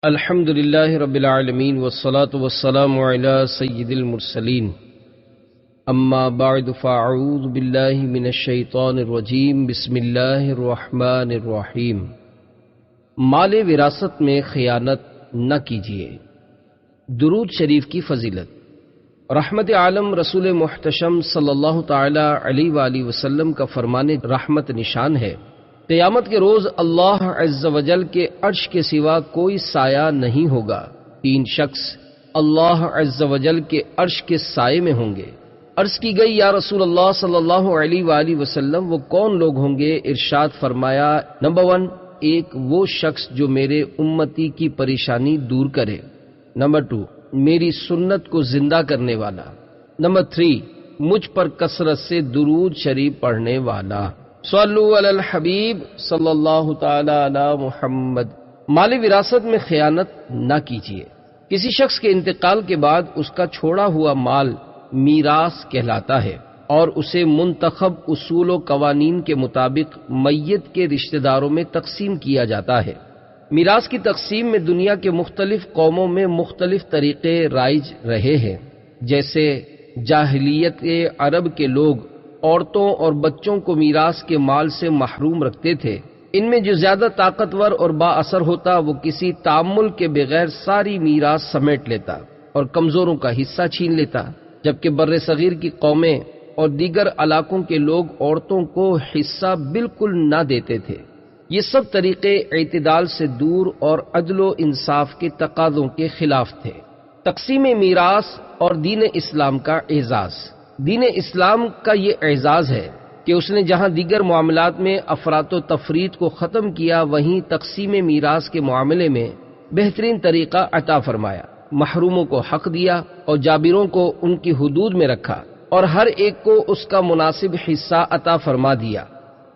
الحمد للہ رب العالمین والصلاة والسلام علی سید المرسلین اما بعد فاعوذ باللہ من الشیطان الرجیم بسم اللہ الرحمن الرحیم۔ مال وراثت میں خیانت نہ کیجیے۔ درود شریف کی فضیلت۔ رحمت عالم رسول محتشم صلی اللہ تعالی علیہ وآلہ وسلم کا فرمان رحمت نشان ہے، قیامت کے روز اللہ عز و جل کے عرش کے سوا کوئی سایہ نہیں ہوگا۔ تین شخص اللہ عز و جل کے عرش کے سائے میں ہوں گے۔ عرض کی گئی یا رسول اللہ صلی اللہ علیہ وآلہ وسلم وہ کون لوگ ہوں گے؟ ارشاد فرمایا، نمبر 1، ایک وہ شخص جو میرے امتی کی پریشانی دور کرے۔ نمبر 2، میری سنت کو زندہ کرنے والا۔ نمبر 3، مجھ پر کثرت سے درود شریف پڑھنے والا۔ صلو علی الحبیب صلی اللہ تعالی علی محمد۔ مال وراثت میں خیانت نہ کیجیے۔ کسی شخص کے انتقال کے بعد اس کا چھوڑا ہوا مال میراث کہلاتا ہے اور اسے منتخب اصول و قوانین کے مطابق میت کے رشتہ داروں میں تقسیم کیا جاتا ہے۔ میراث کی تقسیم میں دنیا کے مختلف قوموں میں مختلف طریقے رائج رہے ہیں، جیسے جاہلیت عرب کے لوگ عورتوں اور بچوں کو میراث کے مال سے محروم رکھتے تھے۔ ان میں جو زیادہ طاقتور اور با اثر ہوتا وہ کسی تعامل کے بغیر ساری میراث سمیٹ لیتا اور کمزوروں کا حصہ چھین لیتا، جبکہ بر صغیر کی قومیں اور دیگر علاقوں کے لوگ عورتوں کو حصہ بالکل نہ دیتے تھے۔ یہ سب طریقے اعتدال سے دور اور عدل و انصاف کے تقاضوں کے خلاف تھے۔ تقسیم میراث اور دین اسلام کا اعزاز۔ دین اسلام کا یہ اعزاز ہے کہ اس نے جہاں دیگر معاملات میں افراط و تفریط کو ختم کیا، وہیں تقسیم میراث کے معاملے میں بہترین طریقہ عطا فرمایا۔ محروموں کو حق دیا اور جابروں کو ان کی حدود میں رکھا، اور ہر ایک کو اس کا مناسب حصہ عطا فرما دیا،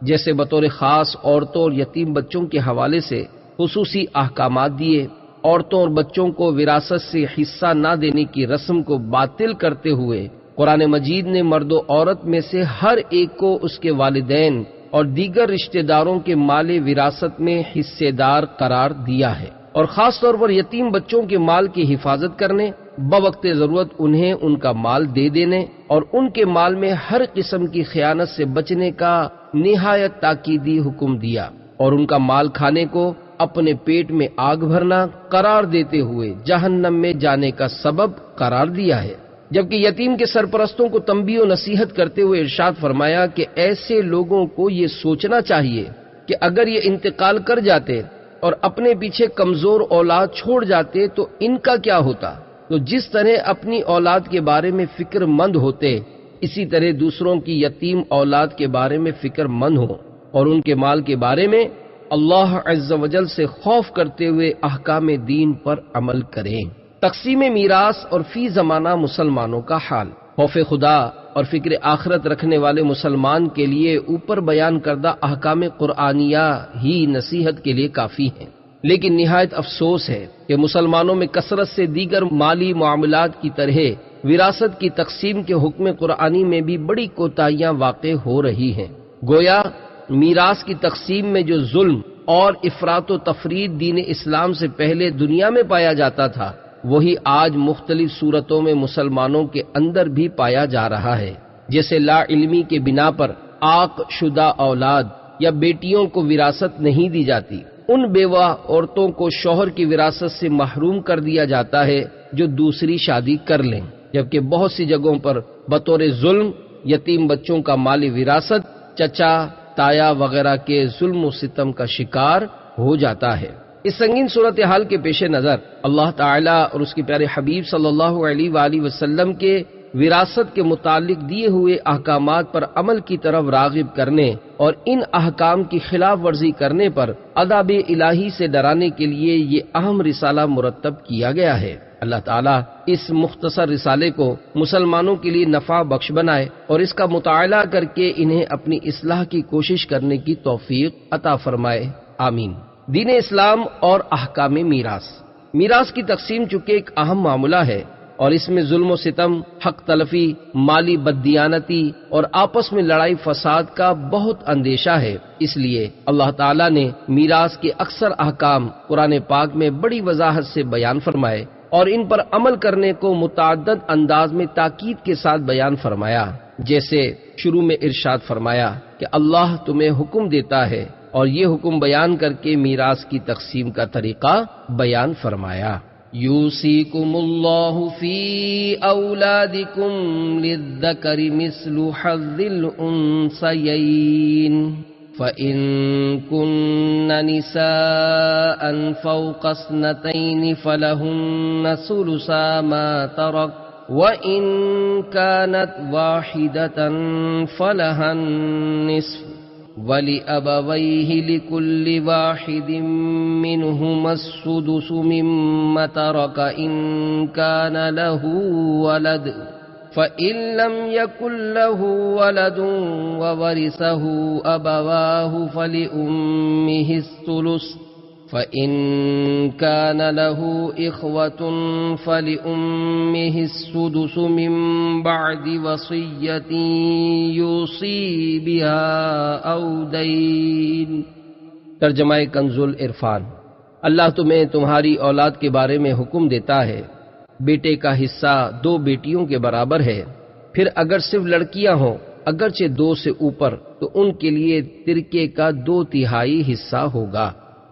جیسے بطور خاص عورتوں اور یتیم بچوں کے حوالے سے خصوصی احکامات دیے۔ عورتوں اور بچوں کو وراثت سے حصہ نہ دینے کی رسم کو باطل کرتے ہوئے قرآن مجید نے مرد و عورت میں سے ہر ایک کو اس کے والدین اور دیگر رشتہ داروں کے مال وراثت میں حصے دار قرار دیا ہے، اور خاص طور پر یتیم بچوں کے مال کی حفاظت کرنے، بوقت ضرورت انہیں ان کا مال دے دینے اور ان کے مال میں ہر قسم کی خیانت سے بچنے کا نہایت تاکیدی حکم دیا، اور ان کا مال کھانے کو اپنے پیٹ میں آگ بھرنا قرار دیتے ہوئے جہنم میں جانے کا سبب قرار دیا ہے۔ جبکہ یتیم کے سرپرستوں کو تنبیہ و نصیحت کرتے ہوئے ارشاد فرمایا کہ ایسے لوگوں کو یہ سوچنا چاہیے کہ اگر یہ انتقال کر جاتے اور اپنے پیچھے کمزور اولاد چھوڑ جاتے تو ان کا کیا ہوتا۔ تو جس طرح اپنی اولاد کے بارے میں فکر مند ہوتے، اسی طرح دوسروں کی یتیم اولاد کے بارے میں فکر مند ہو اور ان کے مال کے بارے میں اللہ عز و جل سے خوف کرتے ہوئے احکام دین پر عمل کریں۔ تقسیم میراث اور فی زمانہ مسلمانوں کا حال۔ خوف خدا اور فکر آخرت رکھنے والے مسلمان کے لیے اوپر بیان کردہ احکام قرآنیہ ہی نصیحت کے لیے کافی ہیں، لیکن نہایت افسوس ہے کہ مسلمانوں میں کثرت سے دیگر مالی معاملات کی طرح وراثت کی تقسیم کے حکم قرآنی میں بھی بڑی کوتاہیاں واقع ہو رہی ہیں۔ گویا میراث کی تقسیم میں جو ظلم اور افراط و تفریط دین اسلام سے پہلے دنیا میں پایا جاتا تھا، وہی آج مختلف صورتوں میں مسلمانوں کے اندر بھی پایا جا رہا ہے، جیسے لا علمی کے بنا پر عاق شدہ اولاد یا بیٹیوں کو وراثت نہیں دی جاتی، ان بیوہ عورتوں کو شوہر کی وراثت سے محروم کر دیا جاتا ہے جو دوسری شادی کر لیں، جبکہ بہت سی جگہوں پر بطور ظلم یتیم بچوں کا مالی وراثت چچا تایا وغیرہ کے ظلم و ستم کا شکار ہو جاتا ہے۔ اس سنگین صورتحال کے پیش نظر اللہ تعالیٰ اور اس کے پیارے حبیب صلی اللہ علیہ وآلہ وسلم کے وراثت کے متعلق دیے ہوئے احکامات پر عمل کی طرف راغب کرنے اور ان احکام کی خلاف ورزی کرنے پر عذاب الہی سے ڈرانے کے لیے یہ اہم رسالہ مرتب کیا گیا ہے۔ اللہ تعالیٰ اس مختصر رسالے کو مسلمانوں کے لیے نفع بخش بنائے اور اس کا مطالعہ کر کے انہیں اپنی اصلاح کی کوشش کرنے کی توفیق عطا فرمائے، آمین۔ دین اسلام اور احکام میراث۔ میراث کی تقسیم چونکہ ایک اہم معاملہ ہے، اور اس میں ظلم و ستم، حق تلفی، مالی بددیانتی اور آپس میں لڑائی فساد کا بہت اندیشہ ہے۔ اس لیے اللہ تعالیٰ نے میراث کے اکثر احکام قرآن پاک میں بڑی وضاحت سے بیان فرمائے اور ان پر عمل کرنے کو متعدد انداز میں تاکید کے ساتھ بیان فرمایا۔ جیسے شروع میں ارشاد فرمایا کہ اللہ تمہیں حکم دیتا ہے، اور یہ حکم بیان کر کے میراث کی تقسیم کا طریقہ بیان فرمایا۔ یوصیکم اللہ فی اولادکم للذکر مثل حظ الانثیین فَإِن كُنَّ نِسَاءً فَوْقَ اثْنَتَيْنِ فَلَهُنَّ ثُلُثَا مَا تَرَكَ وَإِن كَانَتْ وَاحِدَةً فَلَهَا النِّصْفُ وَلِأَبَوَيْهِ لِكُلِّ وَاحِدٍ مِّنْهُمَا السُّدُسُ مِمَّا تَرَكَ إِن كَانَ لَهُ وَلَدٌ فَإِن لَّمْ يَكُن لَّهُ وَلَدٌ وَوَرِثَهُ أَبَوَاهُ فَلِأُمِّهِ الثُّلُثُ فَإِن كَانَ لَهُ إِخْوَةٌ فَلِأُمِّهِ السُّدُسُ مِن بَعْدِ وَصِيَّةٍ يُوصِي بِهَا أَوْ دَيْنٍ۔ ترجمہ کنز العرفان۔ اللہ تمہیں تمہاری اولاد کے بارے میں حکم دیتا ہے، بیٹے کا حصہ 2 بیٹیوں کے برابر ہے، پھر اگر صرف لڑکیاں ہوں اگرچہ 2 سے اوپر تو ان کے لیے ترکے کا 2/3 حصہ ہوگا،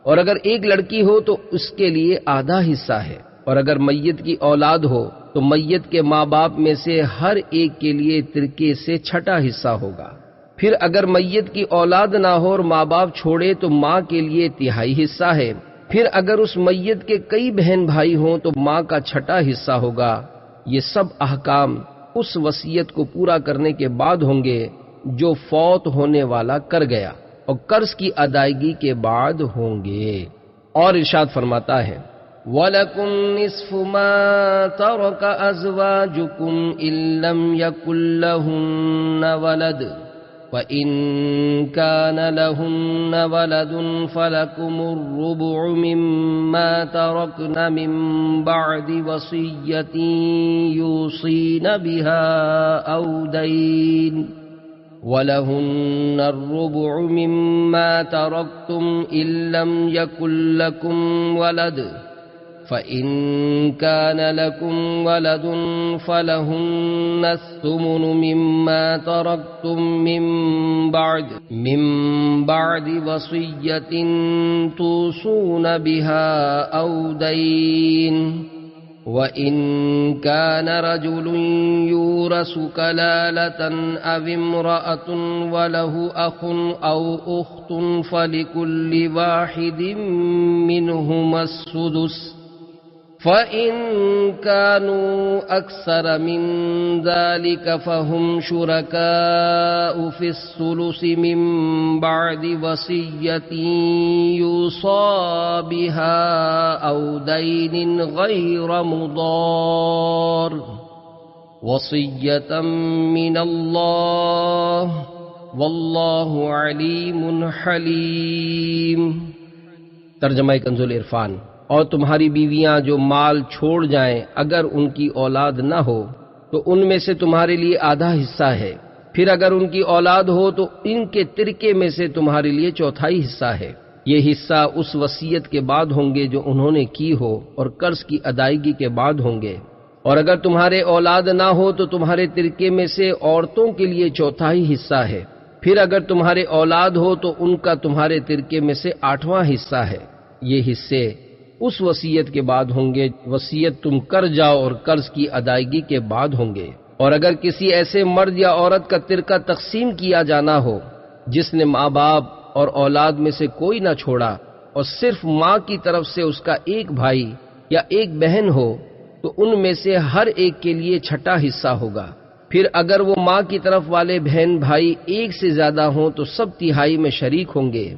اور اگر ایک لڑکی ہو تو اس کے لیے آدھا حصہ ہے، اور اگر میت کی اولاد ہو تو میت کے ماں باپ میں سے ہر ایک کے لیے ترکے سے 6واں حصہ ہوگا۔ پھر اگر میت کی اولاد نہ ہو اور ماں باپ چھوڑے تو ماں کے لیے 1/3 حصہ ہے، پھر اگر اس میت کے کئی بہن بھائی ہوں تو ماں کا 6واں حصہ ہوگا۔ یہ سب احکام اس وصیت کو پورا کرنے کے بعد ہوں گے جو فوت ہونے والا کر گیا، اور قرض کی ادائیگی کے بعد ہوں گے۔ اور ارشاد فرماتا ہے وَلَكُمْ نِصْفُ مَا تَرَكَ أَزْوَاجُكُمْ إِن لَّمْ يَكُن لَّهُنَّ وَلَدٌ وَإِن كَانَ لَهُنَّ وَلَدٌ فَلَكُمُ الرُّبُعُ مِمَّا تَرَكْنَ مِن بَعْدِ وَصِيَّةٍ يُوصِينَ بِهَا أَوْ دَيْنٍ وَلَهُنَّ الرُّبُعُ مِمَّا تَرَكْتُمْ إِن لَّمْ يَكُن لَّكُمْ وَلَدٌ فَإِن كَانَ لَكُمْ وَلَدٌ فَلَهُنَّ الثُّمُنُ مِمَّا تَرَكْتُم مِّن بَعْدِ وَصِيَّةٍ تُوصُونَ بِهَا أَوْ دَيْنٍ وَإِن كَانَ رَجُلٌ يُورَثُ كَلَالَةً أَوِ امْرَأَةٌ وَلَهُ أَخٌ أَوْ أُخْتٌ فَلِكُلِّ وَاحِدٍ مِّنْهُمَا السُّدُسُ فَإِن كَانُوا أَكْثَرَ مِن ذَلِكَ فَهُمْ شُرَكَاءُ فِي الثُّلُثِ مِن بَعْدِ وَصِيَّةٍ يُوصَى بِهَا أَوْ دَيْنٍ غَيْرَ مُضَارٍّ وَصِيَّةً مِّنَ اللَّهِ وَاللَّهُ عَلِيمٌ حَلِيمٌ۔ ترجمہ کنز العرفان۔ اور تمہاری بیویاں جو مال چھوڑ جائیں اگر ان کی اولاد نہ ہو تو ان میں سے تمہارے لیے آدھا حصہ ہے، پھر اگر ان کی اولاد ہو تو ان کے ترکے میں سے تمہارے لیے 1/4 حصہ ہے۔ یہ حصہ اس وصیت کے بعد ہوں گے جو انہوں نے کی ہو اور قرض کی ادائیگی کے بعد ہوں گے، اور اگر تمہارے اولاد نہ ہو تو تمہارے ترکے میں سے عورتوں کے لیے 1/4 حصہ ہے، پھر اگر تمہارے اولاد ہو تو ان کا تمہارے ترکے میں سے 8واں حصہ ہے۔ یہ حصے اس وصیت کے بعد ہوں گے وصیت تم کر جاؤ اور قرض کی ادائیگی کے بعد ہوں گے۔ اور اگر کسی ایسے مرد یا عورت کا ترکہ تقسیم کیا جانا ہو جس نے ماں باپ اور اولاد میں سے کوئی نہ چھوڑا اور صرف ماں کی طرف سے اس کا ایک بھائی یا ایک بہن ہو تو ان میں سے ہر ایک کے لیے 6واں حصہ ہوگا، پھر اگر وہ ماں کی طرف والے بہن بھائی ایک سے زیادہ ہوں تو سب 1/3 میں شریک ہوں گے۔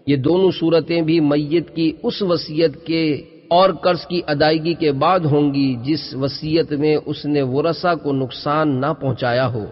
یہ دونوں صورتیں بھی میت کی اس وصیت کے اور قرض کی ادائیگی کے بعد ہوں گی جس وصیت میں اس نے ورثہ کو نقصان نہ پہنچایا ہو۔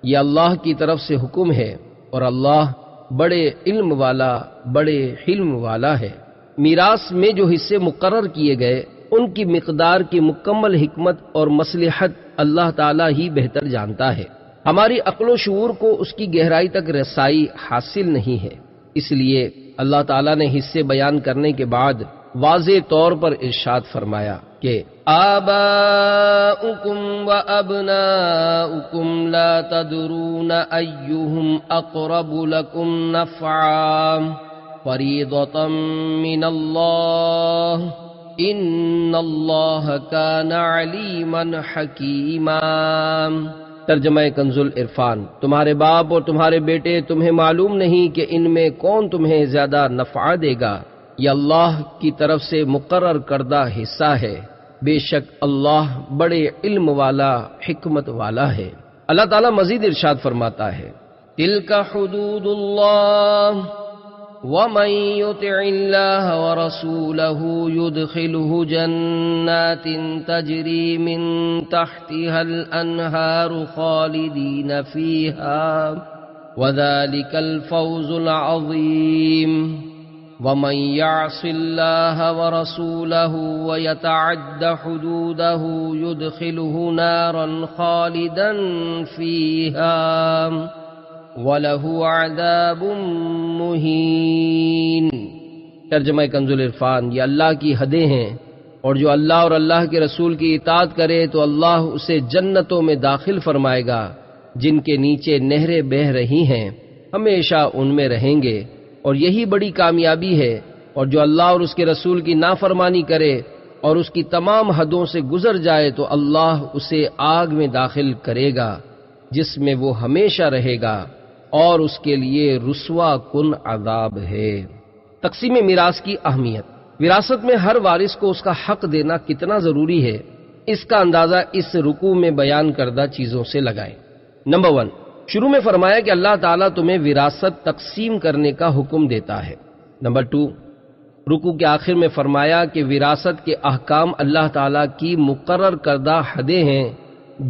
یہ اللہ کی طرف سے حکم ہے اور اللہ بڑے علم والا بڑے حلم والا ہے۔ میراث میں جو حصے مقرر کیے گئے ان کی مقدار کی مکمل حکمت اور مصلحت اللہ تعالیٰ ہی بہتر جانتا ہے۔ ہماری عقل و شعور کو اس کی گہرائی تک رسائی حاصل نہیں ہے، اس لیے اللہ تعالیٰ نے حصے بیان کرنے کے بعد واضح طور پر ارشاد فرمایا کہ آباؤکم و ابناؤکم لا تدرون ایہم اقرب لکم نفعا فریضۃ من اللہ ان اللہ کان علیما حکیما۔ ترجمہ کنز العرفان، تمہارے باپ اور تمہارے بیٹے تمہیں معلوم نہیں کہ ان میں کون تمہیں زیادہ نفع دے گا، یہ اللہ کی طرف سے مقرر کردہ حصہ ہے، بے شک اللہ بڑے علم والا حکمت والا ہے۔ اللہ تعالیٰ مزید ارشاد فرماتا ہے تلک حدود اللہ ومن يطع الله ورسوله يدخله جنات تجري من تحتها الأنهار خالدين فيها وذلك الفوز العظيم ومن يعص الله ورسوله ويتعد حدوده يدخله نارا خالدا فيها وَلَهُ عَذَابٌ مُّهِينٌ۔ ترجمہ کنز العرفان، یہ اللہ کی حدیں ہیں، اور جو اللہ اور اللہ کے رسول کی اطاعت کرے تو اللہ اسے جنتوں میں داخل فرمائے گا جن کے نیچے نہریں بہہ رہی ہیں، ہمیشہ ان میں رہیں گے، اور یہی بڑی کامیابی ہے۔ اور جو اللہ اور اس کے رسول کی نافرمانی کرے اور اس کی تمام حدوں سے گزر جائے تو اللہ اسے آگ میں داخل کرے گا جس میں وہ ہمیشہ رہے گا، اور اس کے لیے رسوا کن عذاب ہے۔ تقسیم میراث کی اہمیت۔ وراثت میں ہر وارث کو اس کا حق دینا کتنا ضروری ہے، اس کا اندازہ اس رکوع میں بیان کردہ چیزوں سے لگائیں۔ نمبر 1، شروع میں فرمایا کہ اللہ تعالیٰ تمہیں وراثت تقسیم کرنے کا حکم دیتا ہے۔ نمبر 2، رکوع کے آخر میں فرمایا کہ وراثت کے احکام اللہ تعالیٰ کی مقرر کردہ حدیں ہیں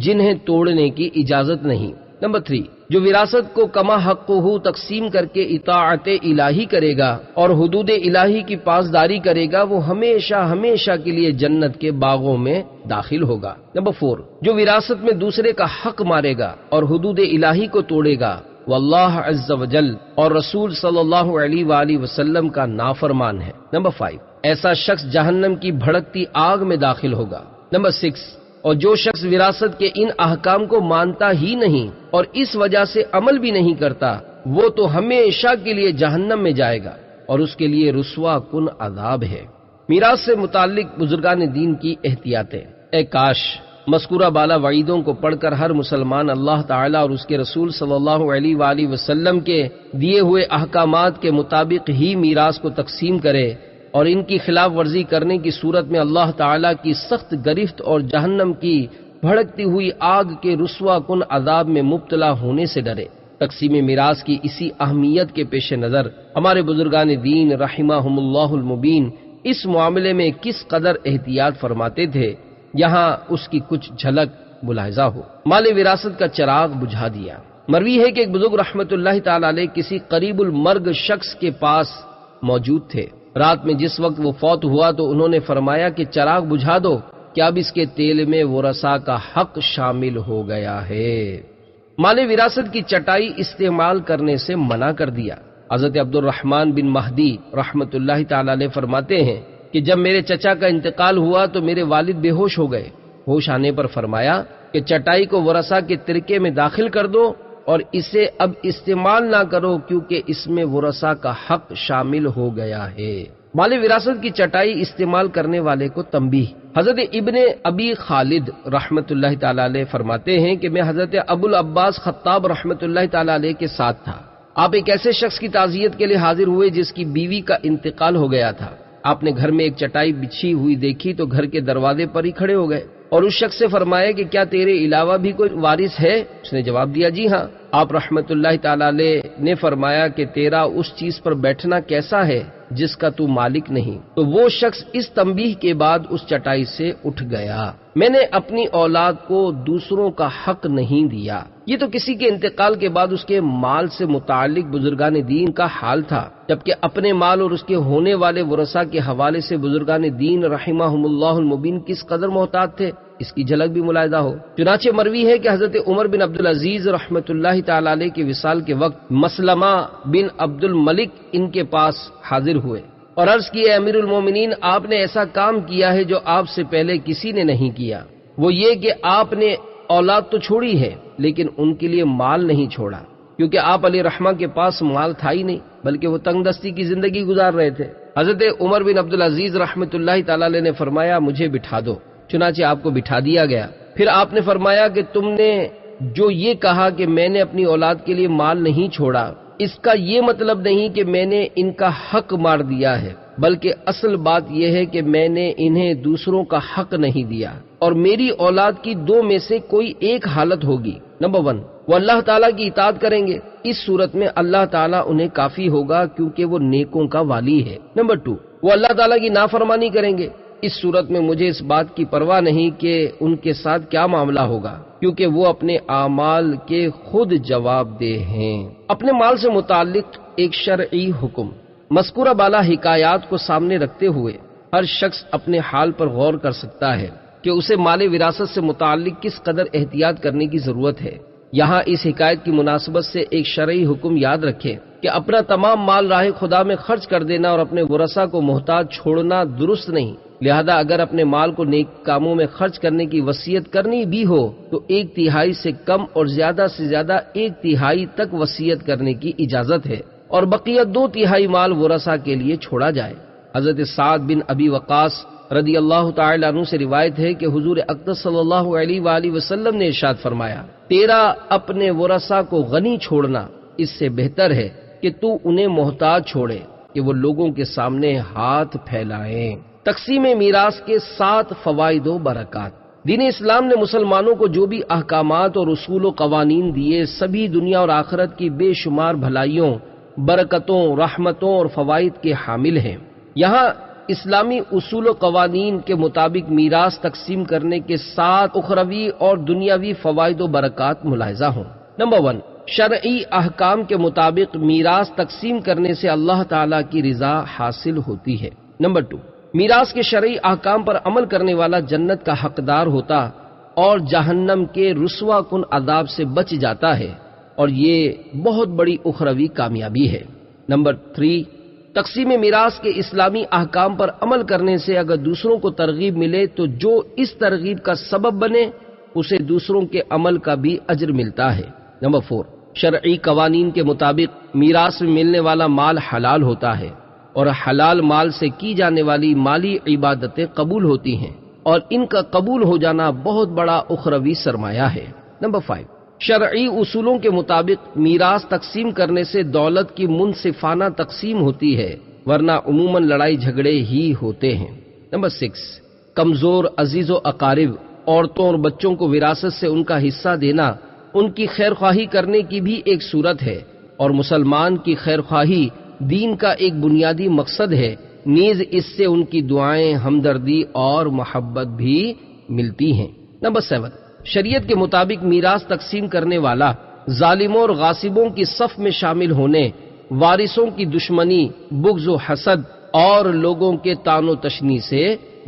جنہیں توڑنے کی اجازت نہیں۔ نمبر 3، جو وراثت کو کما حقہ تقسیم کر کے اطاعت الہی کرے گا اور حدود الہی کی پاسداری کرے گا وہ ہمیشہ ہمیشہ کے لیے جنت کے باغوں میں داخل ہوگا۔ نمبر 4، جو وراثت میں دوسرے کا حق مارے گا اور حدود الہی کو توڑے گا وہ اللہ عز و جل اور رسول صلی اللہ علیہ وآلہ وسلم کا نافرمان ہے۔ نمبر 5، ایسا شخص جہنم کی بھڑکتی آگ میں داخل ہوگا۔ نمبر 6، اور جو شخص وراثت کے ان احکام کو مانتا ہی نہیں اور اس وجہ سے عمل بھی نہیں کرتا وہ تو ہمیشہ کے لیے جہنم میں جائے گا اور اس کے لیے رسوا کن عذاب ہے۔ میراث سے متعلق بزرگان دین کی احتیاطیں۔ اے کاش مذکورہ بالا وعیدوں کو پڑھ کر ہر مسلمان اللہ تعالیٰ اور اس کے رسول صلی اللہ علیہ وآلہ وسلم کے دیے ہوئے احکامات کے مطابق ہی میراث کو تقسیم کرے اور ان کی خلاف ورزی کرنے کی صورت میں اللہ تعالیٰ کی سخت گرفت اور جہنم کی بھڑکتی ہوئی آگ کے رسوا کن عذاب میں مبتلا ہونے سے ڈرے۔ تقسیم میراث کی اسی اہمیت کے پیش نظر ہمارے بزرگان دین رحمہم اللہ المبین اس معاملے میں کس قدر احتیاط فرماتے تھے، یہاں اس کی کچھ جھلک ملاحظہ ہو۔ مال وراثت کا چراغ بجھا دیا۔ مروی ہے کہ ایک بزرگ رحمت اللہ تعالی علیہ کسی قریب المرگ شخص کے پاس موجود تھے۔ رات میں جس وقت وہ فوت ہوا تو انہوں نے فرمایا کہ چراغ بجھا دو، کہ اب اس کے تیل میں ورثاء کا حق شامل ہو گیا ہے۔ مال وراثت کی چٹائی استعمال کرنے سے منع کر دیا۔ حضرت عبد الرحمن بن مہدی رحمت اللہ تعالی علیہ فرماتے ہیں کہ جب میرے چچا کا انتقال ہوا تو میرے والد بے ہوش ہو گئے۔ ہوش آنے پر فرمایا کہ چٹائی کو ورثاء کے ترکے میں داخل کر دو اور اسے اب استعمال نہ کرو کیونکہ اس میں ورثاء کا حق شامل ہو گیا ہے۔ مال وراثت کی چٹائی استعمال کرنے والے کو تنبیہ۔ حضرت ابن ابی خالد رحمت اللہ تعالی علیہ فرماتے ہیں کہ میں حضرت ابو العباس خطاب رحمت اللہ تعالی علیہ کے ساتھ تھا۔ آپ ایک ایسے شخص کی تعزیت کے لیے حاضر ہوئے جس کی بیوی کا انتقال ہو گیا تھا۔ آپ نے گھر میں ایک چٹائی بچھی ہوئی دیکھی تو گھر کے دروازے پر ہی کھڑے ہو گئے۔ اور اس شخص سے فرمایا کہ کیا تیرے علاوہ بھی کوئی وارث ہے؟ اس نے جواب دیا جی ہاں۔ آپ رحمت اللہ تعالی علیہ نے فرمایا کہ تیرا اس چیز پر بیٹھنا کیسا ہے جس کا تو مالک نہیں؟ تو وہ شخص اس تنبیہ کے بعد اس چٹائی سے اٹھ گیا۔ میں نے اپنی اولاد کو دوسروں کا حق نہیں دیا۔ یہ تو کسی کے انتقال کے بعد اس کے مال سے متعلق بزرگان دین کا حال تھا، جبکہ اپنے مال اور اس کے ہونے والے ورثاء کے حوالے سے بزرگان دین رحمہم اللہ المبین کس قدر محتاط تھے، اس کی جھلک بھی ملاحظہ ہو۔ چنانچہ مروی ہے کہ حضرت عمر بن عبدالعزیز رحمت اللہ تعالی علیہ کے وصال کے وقت مسلمہ بن عبد الملک ان کے پاس حاضر ہوئے اور عرض کی، اے امیر المومنین، آپ نے ایسا کام کیا ہے جو آپ سے پہلے کسی نے نہیں کیا، وہ یہ کہ آپ نے اولاد تو چھوڑی ہے لیکن ان کے لیے مال نہیں چھوڑا، کیونکہ آپ علیہ رحمہ کے پاس مال تھا ہی نہیں بلکہ وہ تنگ دستی کی زندگی گزار رہے تھے۔ حضرت عمر بن عبدالعزیز رحمت اللہ تعالی علیہ نے فرمایا، مجھے بٹھا دو۔ چنانچہ آپ کو بٹھا دیا گیا۔ پھر آپ نے فرمایا کہ تم نے جو یہ کہا کہ میں نے اپنی اولاد کے لیے مال نہیں چھوڑا، اس کا یہ مطلب نہیں کہ میں نے ان کا حق مار دیا ہے، بلکہ اصل بات یہ ہے کہ میں نے انہیں دوسروں کا حق نہیں دیا، اور میری اولاد کی دو میں سے کوئی ایک حالت ہوگی۔ نمبر 1، وہ اللہ تعالیٰ کی اطاعت کریں گے، اس صورت میں اللہ تعالیٰ انہیں کافی ہوگا کیونکہ وہ نیکوں کا والی ہے۔ نمبر 2، وہ اللہ تعالیٰ کی نافرمانی کریں گے، اس صورت میں مجھے اس بات کی پرواہ نہیں کہ ان کے ساتھ کیا معاملہ ہوگا، کیونکہ وہ اپنے اعمال کے خود جواب دہ ہیں۔ اپنے مال سے متعلق ایک شرعی حکم۔ مذکورہ بالا حکایات کو سامنے رکھتے ہوئے ہر شخص اپنے حال پر غور کر سکتا ہے کہ اسے مال وراثت سے متعلق کس قدر احتیاط کرنے کی ضرورت ہے۔ یہاں اس حکایت کی مناسبت سے ایک شرعی حکم یاد رکھیں کہ اپنا تمام مال راہ خدا میں خرچ کر دینا اور اپنے ورثاء کو محتاج چھوڑنا درست نہیں، لہذا اگر اپنے مال کو نیک کاموں میں خرچ کرنے کی وصیت کرنی بھی ہو تو 1/3 سے کم اور زیادہ سے زیادہ 1/3 تک وصیت کرنے کی اجازت ہے، اور بقیہ 2/3 مال ورثاء کے لیے چھوڑا جائے۔ حضرت سعد بن ابی وقاص رضی اللہ تعالی عنہ سے روایت ہے کہ حضور اقدس صلی اللہ علیہ وآلہ وسلم نے ارشاد فرمایا، تیرا اپنے ورثاء کو غنی چھوڑنا اس سے بہتر ہے کہ تو انہیں محتاج چھوڑے کہ وہ لوگوں کے سامنے ہاتھ پھیلائیں۔ تقسیم میراث کے 7 فوائد و برکات۔ دین اسلام نے مسلمانوں کو جو بھی احکامات اور اصول و قوانین دیے، سبھی دنیا اور آخرت کی بے شمار بھلائیوں، برکتوں، رحمتوں اور فوائد کے حامل ہیں۔ یہاں اسلامی اصول و قوانین کے مطابق میراث تقسیم کرنے کے 7 اخروی اور دنیاوی فوائد و برکات ملاحظہ ہوں۔ نمبر 1، شرعی احکام کے مطابق میراث تقسیم کرنے سے اللہ تعالی کی رضا حاصل ہوتی ہے۔ نمبر 2، میراث کے شرعی احکام پر عمل کرنے والا جنت کا حقدار ہوتا اور جہنم کے رسوا کن عذاب سے بچ جاتا ہے، اور یہ بہت بڑی اخروی کامیابی ہے۔ نمبر 3، تقسیم میراث کے اسلامی احکام پر عمل کرنے سے اگر دوسروں کو ترغیب ملے تو جو اس ترغیب کا سبب بنے اسے دوسروں کے عمل کا بھی اجر ملتا ہے۔ نمبر 4، شرعی قوانین کے مطابق میراث میں ملنے والا مال حلال ہوتا ہے، اور حلال مال سے کی جانے والی مالی عبادتیں قبول ہوتی ہیں، اور ان کا قبول ہو جانا بہت بڑا اخروی سرمایہ ہے۔ نمبر 5، شرعی اصولوں کے مطابق میراث تقسیم کرنے سے دولت کی منصفانہ تقسیم ہوتی ہے، ورنہ عموماً لڑائی جھگڑے ہی ہوتے ہیں۔ نمبر 6، کمزور عزیز و اقارب، عورتوں اور بچوں کو وراثت سے ان کا حصہ دینا ان کی خیرخواہی کرنے کی بھی ایک صورت ہے، اور مسلمان کی خیرخواہی دین کا ایک بنیادی مقصد ہے، نیز اس سے ان کی دعائیں، ہمدردی اور محبت بھی ملتی ہیں۔ نمبر 7، شریعت کے مطابق میراث تقسیم کرنے والا ظالموں اور غاصبوں کی صف میں شامل ہونے، وارثوں کی دشمنی، بغض و حسد اور لوگوں کے طعن و تشنیع سے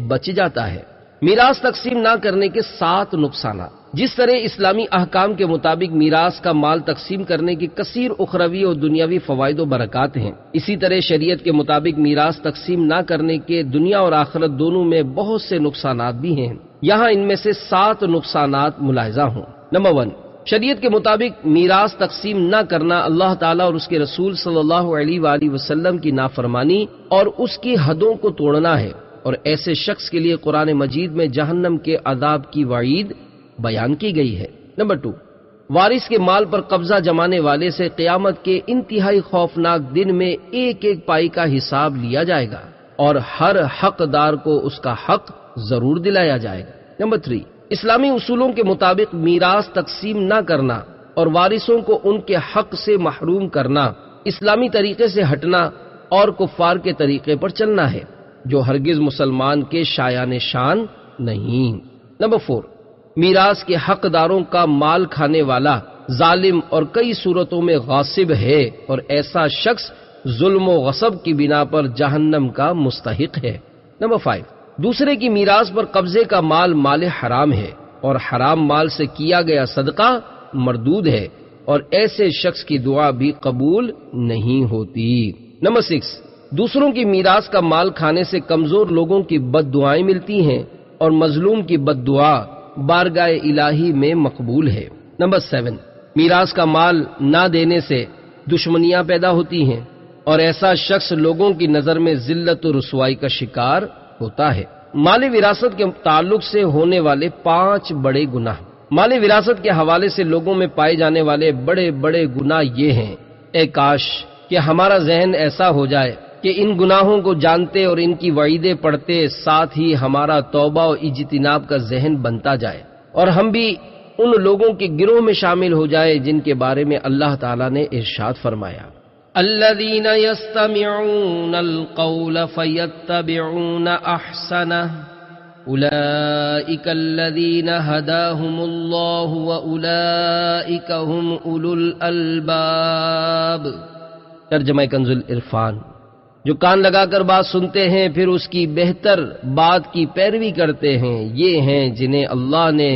بچ جاتا ہے۔ میراث تقسیم نہ کرنے کے 7 نقصانات۔ جس طرح اسلامی احکام کے مطابق میراث کا مال تقسیم کرنے کی کثیر اخروی اور دنیاوی فوائد و برکات ہیں، اسی طرح شریعت کے مطابق میراث تقسیم نہ کرنے کے دنیا اور آخرت دونوں میں بہت سے نقصانات بھی ہیں۔ یہاں ان میں سے 7 نقصانات ملاحظہ ہوں۔ نمبر 1، شریعت کے مطابق میراث تقسیم نہ کرنا اللہ تعالیٰ اور اس کے رسول صلی اللہ علیہ وآلہ وسلم کی نافرمانی اور اس کی حدوں کو توڑنا ہے، اور ایسے شخص کے لیے قرآن مجید میں جہنم کے عذاب کی وعید بیان کی گئی ہے۔ نمبر 2، وارث کے مال پر قبضہ جمانے والے سے قیامت کے انتہائی خوفناک دن میں ایک ایک پائی کا حساب لیا جائے گا، اور ہر حقدار کو اس کا حق ضرور دلایا جائے گا۔ نمبر 3، اسلامی اصولوں کے مطابق میراث تقسیم نہ کرنا اور وارثوں کو ان کے حق سے محروم کرنا اسلامی طریقے سے ہٹنا اور کفار کے طریقے پر چلنا ہے، جو ہرگز مسلمان کے شایان شان نہیں۔ نمبر 4، میراث کے حقداروں کا مال کھانے والا ظالم اور کئی صورتوں میں غاصب ہے، اور ایسا شخص ظلم و غصب کی بنا پر جہنم کا مستحق ہے۔ نمبر 5، دوسرے کی میراث پر قبضے کا مال مال حرام ہے، اور حرام مال سے کیا گیا صدقہ مردود ہے، اور ایسے شخص کی دعا بھی قبول نہیں ہوتی۔ نمبر 6، دوسروں کی میراث کا مال کھانے سے کمزور لوگوں کی بد دعائیں ملتی ہیں، اور مظلوم کی بد دعا بارگاہ الہی میں مقبول ہے۔ نمبر 7، میراث کا مال نہ دینے سے دشمنیاں پیدا ہوتی ہیں، اور ایسا شخص لوگوں کی نظر میں ذلت و رسوائی کا شکار ہوتا ہے۔ مال وراثت کے تعلق سے ہونے والے 5 بڑے گناہ۔ مال وراثت کے حوالے سے لوگوں میں پائے جانے والے بڑے بڑے گناہ یہ ہیں، اے کاش کہ ہمارا ذہن ایسا ہو جائے کہ ان گناہوں کو جانتے اور ان کی وعیدیں پڑھتے ساتھ ہی ہمارا توبہ و اجتناب کا ذہن بنتا جائے، اور ہم بھی ان لوگوں کے گروہ میں شامل ہو جائے جن کے بارے میں اللہ تعالیٰ نے ارشاد فرمایا، الذین یستمعون القول فیتبعون احسنہ اولئک الذین ہداہم اللہ واولئک هم اولو الالباب۔ ترجمہ کنز العرفان، جو کان لگا کر بات سنتے ہیں پھر اس کی بہتر بات کی پیروی کرتے ہیں، یہ ہیں جنہیں اللہ نے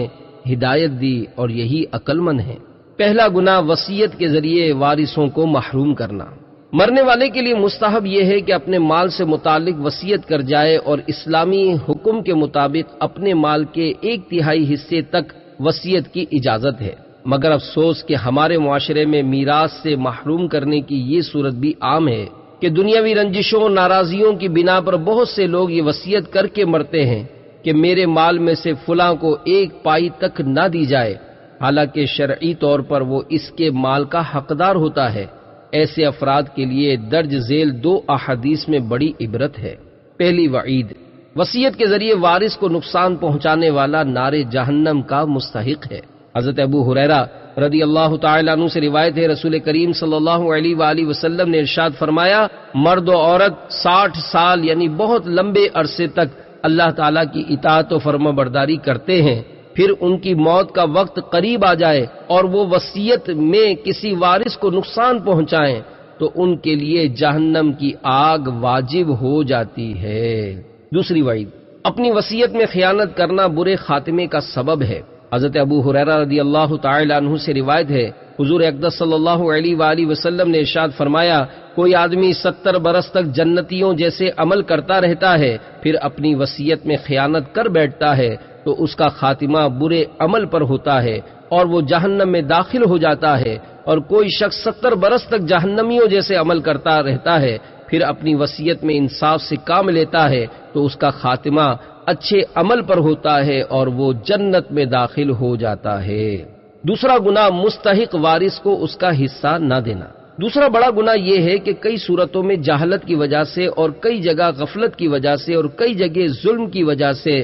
ہدایت دی اور یہی عقل مند ہیں۔ پہلا گناہ وصیت کے ذریعے وارثوں کو محروم کرنا۔ مرنے والے کے لیے مستحب یہ ہے کہ اپنے مال سے متعلق وصیت کر جائے، اور اسلامی حکم کے مطابق اپنے مال کے 1/3 حصے تک وصیت کی اجازت ہے، مگر افسوس کہ ہمارے معاشرے میں میراث سے محروم کرنے کی یہ صورت بھی عام ہے کہ دنیاوی رنجشوں ناراضیوں کی بنا پر بہت سے لوگ یہ وصیت کر کے مرتے ہیں کہ میرے مال میں سے فلاں کو 1 پائی تک نہ دی جائے، حالانکہ شرعی طور پر وہ اس کے مال کا حقدار ہوتا ہے۔ ایسے افراد کے لیے درج ذیل 2 احادیث میں بڑی عبرت ہے۔ پہلی وعید، وصیت کے ذریعے وارث کو نقصان پہنچانے والا نار جہنم کا مستحق ہے۔ حضرت ابو ہریرہ رضی اللہ تعالیٰ عنہ سے روایت ہے، رسول کریم صلی اللہ علیہ وآلہ وسلم نے ارشاد فرمایا، مرد و عورت 60 سال یعنی بہت لمبے عرصے تک اللہ تعالیٰ کی اطاعت و فرما برداری کرتے ہیں، پھر ان کی موت کا وقت قریب آ جائے اور وہ وصیت میں کسی وارث کو نقصان پہنچائیں تو ان کے لیے جہنم کی آگ واجب ہو جاتی ہے۔ دوسری وعید، اپنی وصیت میں خیانت کرنا برے خاتمے کا سبب ہے۔ حضرت ابو ہریرہ رضی اللہ تعالی عنہ سے روایت ہے، حضور اقدس صلی اللہ علیہ وآلہ وسلم نے ارشاد فرمایا، کوئی آدمی 70 برس تک جنتیوں جیسے عمل کرتا رہتا ہے، پھر اپنی وصیت میں خیانت کر بیٹھتا ہے تو اس کا خاتمہ برے عمل پر ہوتا ہے اور وہ جہنم میں داخل ہو جاتا ہے، اور کوئی شخص 70 برس تک جہنمیوں جیسے عمل کرتا رہتا ہے، پھر اپنی وصیت میں انصاف سے کام لیتا ہے تو اس کا خاتمہ اچھے عمل پر ہوتا ہے اور وہ جنت میں داخل ہو جاتا ہے۔ دوسرا گناہ مستحق وارث کو اس کا حصہ نہ دینا۔ دوسرا بڑا گناہ یہ ہے کہ کئی صورتوں میں جہالت کی وجہ سے اور کئی جگہ غفلت کی وجہ سے اور کئی جگہ ظلم کی وجہ سے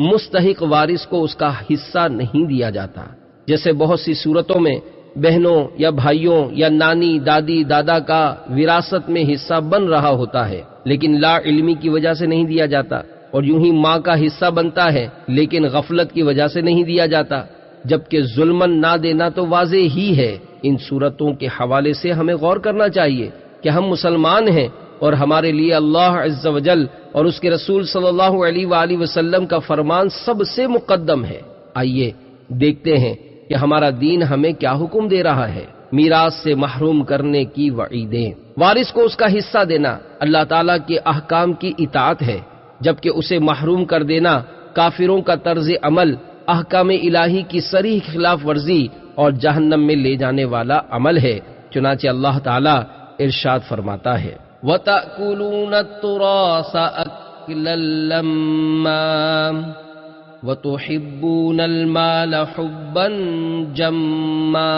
مستحق وارث کو اس کا حصہ نہیں دیا جاتا، جیسے بہت سی صورتوں میں بہنوں یا بھائیوں یا نانی دادی دادا کا وراثت میں حصہ بن رہا ہوتا ہے لیکن لا علمی کی وجہ سے نہیں دیا جاتا، اور یوں ہی ماں کا حصہ بنتا ہے لیکن غفلت کی وجہ سے نہیں دیا جاتا، جبکہ ظلمن نہ دینا تو واضح ہی ہے۔ ان صورتوں کے حوالے سے ہمیں غور کرنا چاہیے کہ ہم مسلمان ہیں اور ہمارے لیے اللہ عز و جل اور اس کے رسول صلی اللہ علیہ وآلہ وسلم کا فرمان سب سے مقدم ہے۔ آئیے دیکھتے ہیں کہ ہمارا دین ہمیں کیا حکم دے رہا ہے۔ میراث سے محروم کرنے کی وعیدیں۔ وارث کو اس کا حصہ دینا اللہ تعالیٰ کے احکام کی اطاعت ہے، جبکہ اسے محروم کر دینا کافروں کا طرز عمل، احکام الہی کی صریح خلاف ورزی اور جہنم میں لے جانے والا عمل ہے۔ چنانچہ اللہ تعالیٰ ارشاد فرماتا ہے، وَتَأْكُلُونَ التُّرَاثَ أَكْلًا لَمًّا وَتُحِبُّونَ الْمَالَ حُبًّا جَمًّا۔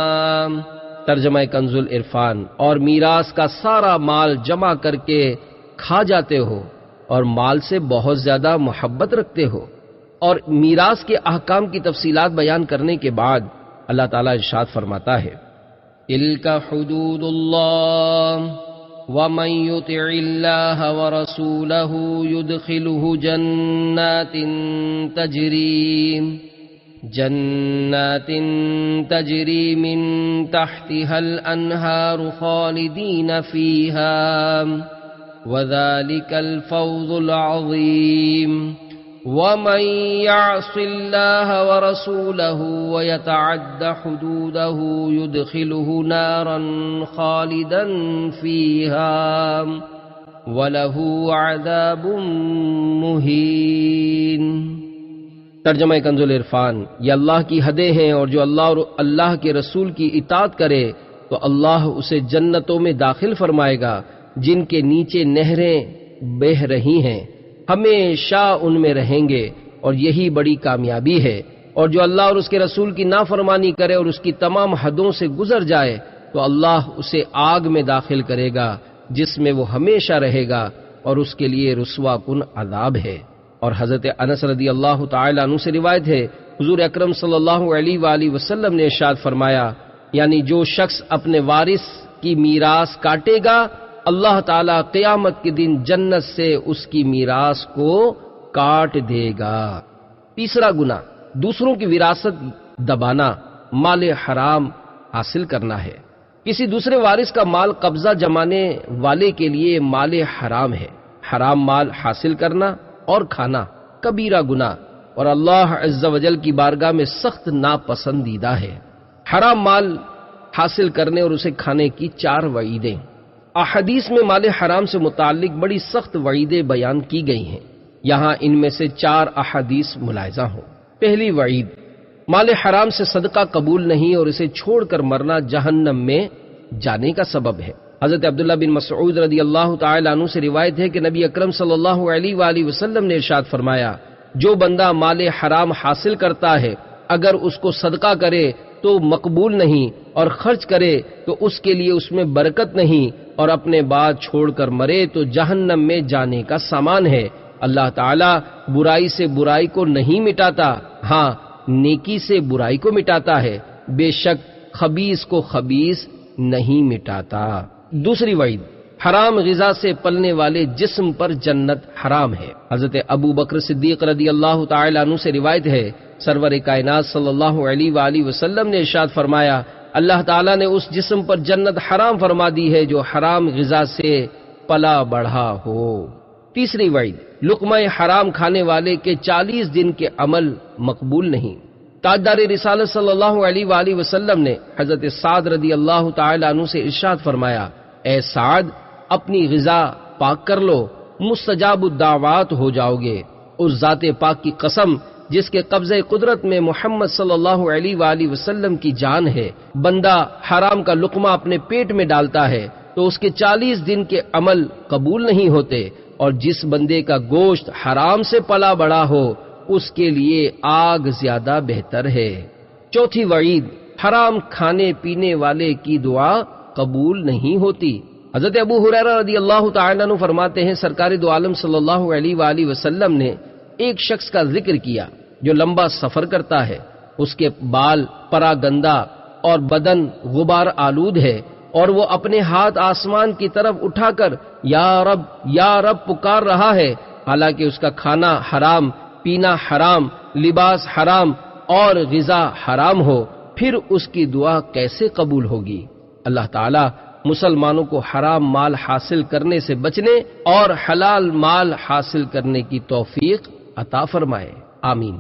ترجمہ کنز العرفان، اور میراث کا سارا مال جمع کر کے کھا جاتے ہو اور مال سے بہت زیادہ محبت رکھتے ہو۔ اور میراث کے احکام کی تفصیلات بیان کرنے کے بعد اللہ تعالیٰ ارشاد فرماتا ہے تلک حدود اللہ ومن يطع اللہ ورسولہ يدخلہ جنات تجری من تحتها الانہار خالدین فیہا وذلك الفوز العظیم ومن يعص الله ورسوله ويتعد حدوده يدخله نارا خالدا فيها وله عذاب مهين۔ ترجمہ کنز العرفان، یہ اللہ کی حدیں ہیں، اور جو اللہ اور اللہ کے رسول کی اطاعت کرے تو اللہ اسے جنتوں میں داخل فرمائے گا جن کے نیچے نہریں بہہ رہی ہیں، ہمیشہ ان میں رہیں گے، اور یہی بڑی کامیابی ہے۔ اور جو اللہ اور اس کے رسول کی نافرمانی کرے اور اس کی تمام حدوں سے گزر جائے تو اللہ اسے آگ میں داخل کرے گا جس میں وہ ہمیشہ رہے گا، اور اس کے لیے رسوا کن عذاب ہے۔ اور حضرت انس رضی اللہ تعالی عنہ سے روایت ہے، حضور اکرم صلی اللہ علیہ وآلہ وسلم نے ارشاد فرمایا، یعنی جو شخص اپنے وارث کی میراث کاٹے گا، اللہ تعالیٰ قیامت کے دن جنت سے اس کی میراث کو کاٹ دے گا۔ تیسرا گناہ دوسروں کی وراثت دبانا، مال حرام حاصل کرنا ہے۔ کسی دوسرے وارث کا مال قبضہ جمانے والے کے لیے مال حرام ہے۔ حرام مال حاصل کرنا اور کھانا کبیرہ گناہ اور اللہ عز و جل کی بارگاہ میں سخت ناپسندیدہ ہے۔ حرام مال حاصل کرنے اور اسے کھانے کی 4 وعیدیں۔ احادیث میں مال حرام سے متعلق بڑی سخت وعیدیں بیان کی گئی ہیں، یہاں ان میں سے 4 احادیث ملاحظہ ہوں۔ پہلی وعید، مال حرام سے صدقہ قبول نہیں اور اسے چھوڑ کر مرنا جہنم میں جانے کا سبب ہے۔ حضرت عبداللہ بن مسعود رضی اللہ تعالی عنہ سے روایت ہے کہ نبی اکرم صلی اللہ علیہ وآلہ وسلم نے ارشاد فرمایا، جو بندہ مال حرام حاصل کرتا ہے اگر اس کو صدقہ کرے تو مقبول نہیں، اور خرچ کرے تو اس کے لیے اس میں برکت نہیں، اور اپنے بعد چھوڑ کر مرے تو جہنم میں جانے کا سامان ہے۔ اللہ تعالیٰ برائی سے برائی کو نہیں مٹاتا، ہاں نیکی سے برائی کو مٹاتا ہے، بے شک خبیث کو خبیث نہیں مٹاتا۔ دوسری وعید، حرام غذا سے پلنے والے جسم پر جنت حرام ہے۔ حضرت ابو بکر صدیق رضی اللہ تعالی عنہ سے روایت ہے، سرور کائنات صلی اللہ علیہ وآلہ وسلم نے ارشاد فرمایا، اللہ تعالیٰ نے اس جسم پر جنت حرام فرما دی ہے جو حرام غذا سے پلا بڑھا ہو۔ تیسری وعید، لقمہ حرام کھانے والے کے 40 دن کے عمل مقبول نہیں۔ تاجدار رسالت صلی اللہ علیہ وآلہ وسلم نے حضرت سعد رضی اللہ تعالی عنہ سے ارشاد فرمایا، اے سعد اپنی غذا پاک کر لو، مستجاب الدعوات ہو جاؤ گے۔ اس ذات پاک کی قسم جس کے قبضہ قدرت میں محمد صلی اللہ علیہ وآلہ وسلم کی جان ہے، بندہ حرام کا لقمہ اپنے پیٹ میں ڈالتا ہے تو اس کے 40 دن کے عمل قبول نہیں ہوتے، اور جس بندے کا گوشت حرام سے پلا بڑا ہو اس کے لیے آگ زیادہ بہتر ہے۔ چوتھی وعید، حرام کھانے پینے والے کی دعا قبول نہیں ہوتی۔ حضرت ابو ہریرہ رضی اللہ تعالیٰ عنہ فرماتے ہیں، سرکار دو عالم صلی اللہ علیہ وآلہ وسلم نے ایک شخص کا ذکر کیا جو لمبا سفر کرتا ہے، اس کے بال پرا گندہ اور بدن غبار آلود ہے، اور وہ اپنے ہاتھ آسمان کی طرف اٹھا کر یا رب پکار رہا ہے، حالانکہ اس کا کھانا حرام، پینا حرام، لباس حرام اور غذا حرام ہو، پھر اس کی دعا کیسے قبول ہوگی؟ اللہ تعالیٰ مسلمانوں کو حرام مال حاصل کرنے سے بچنے اور حلال مال حاصل کرنے کی توفیق عطا فرمائے، آمین۔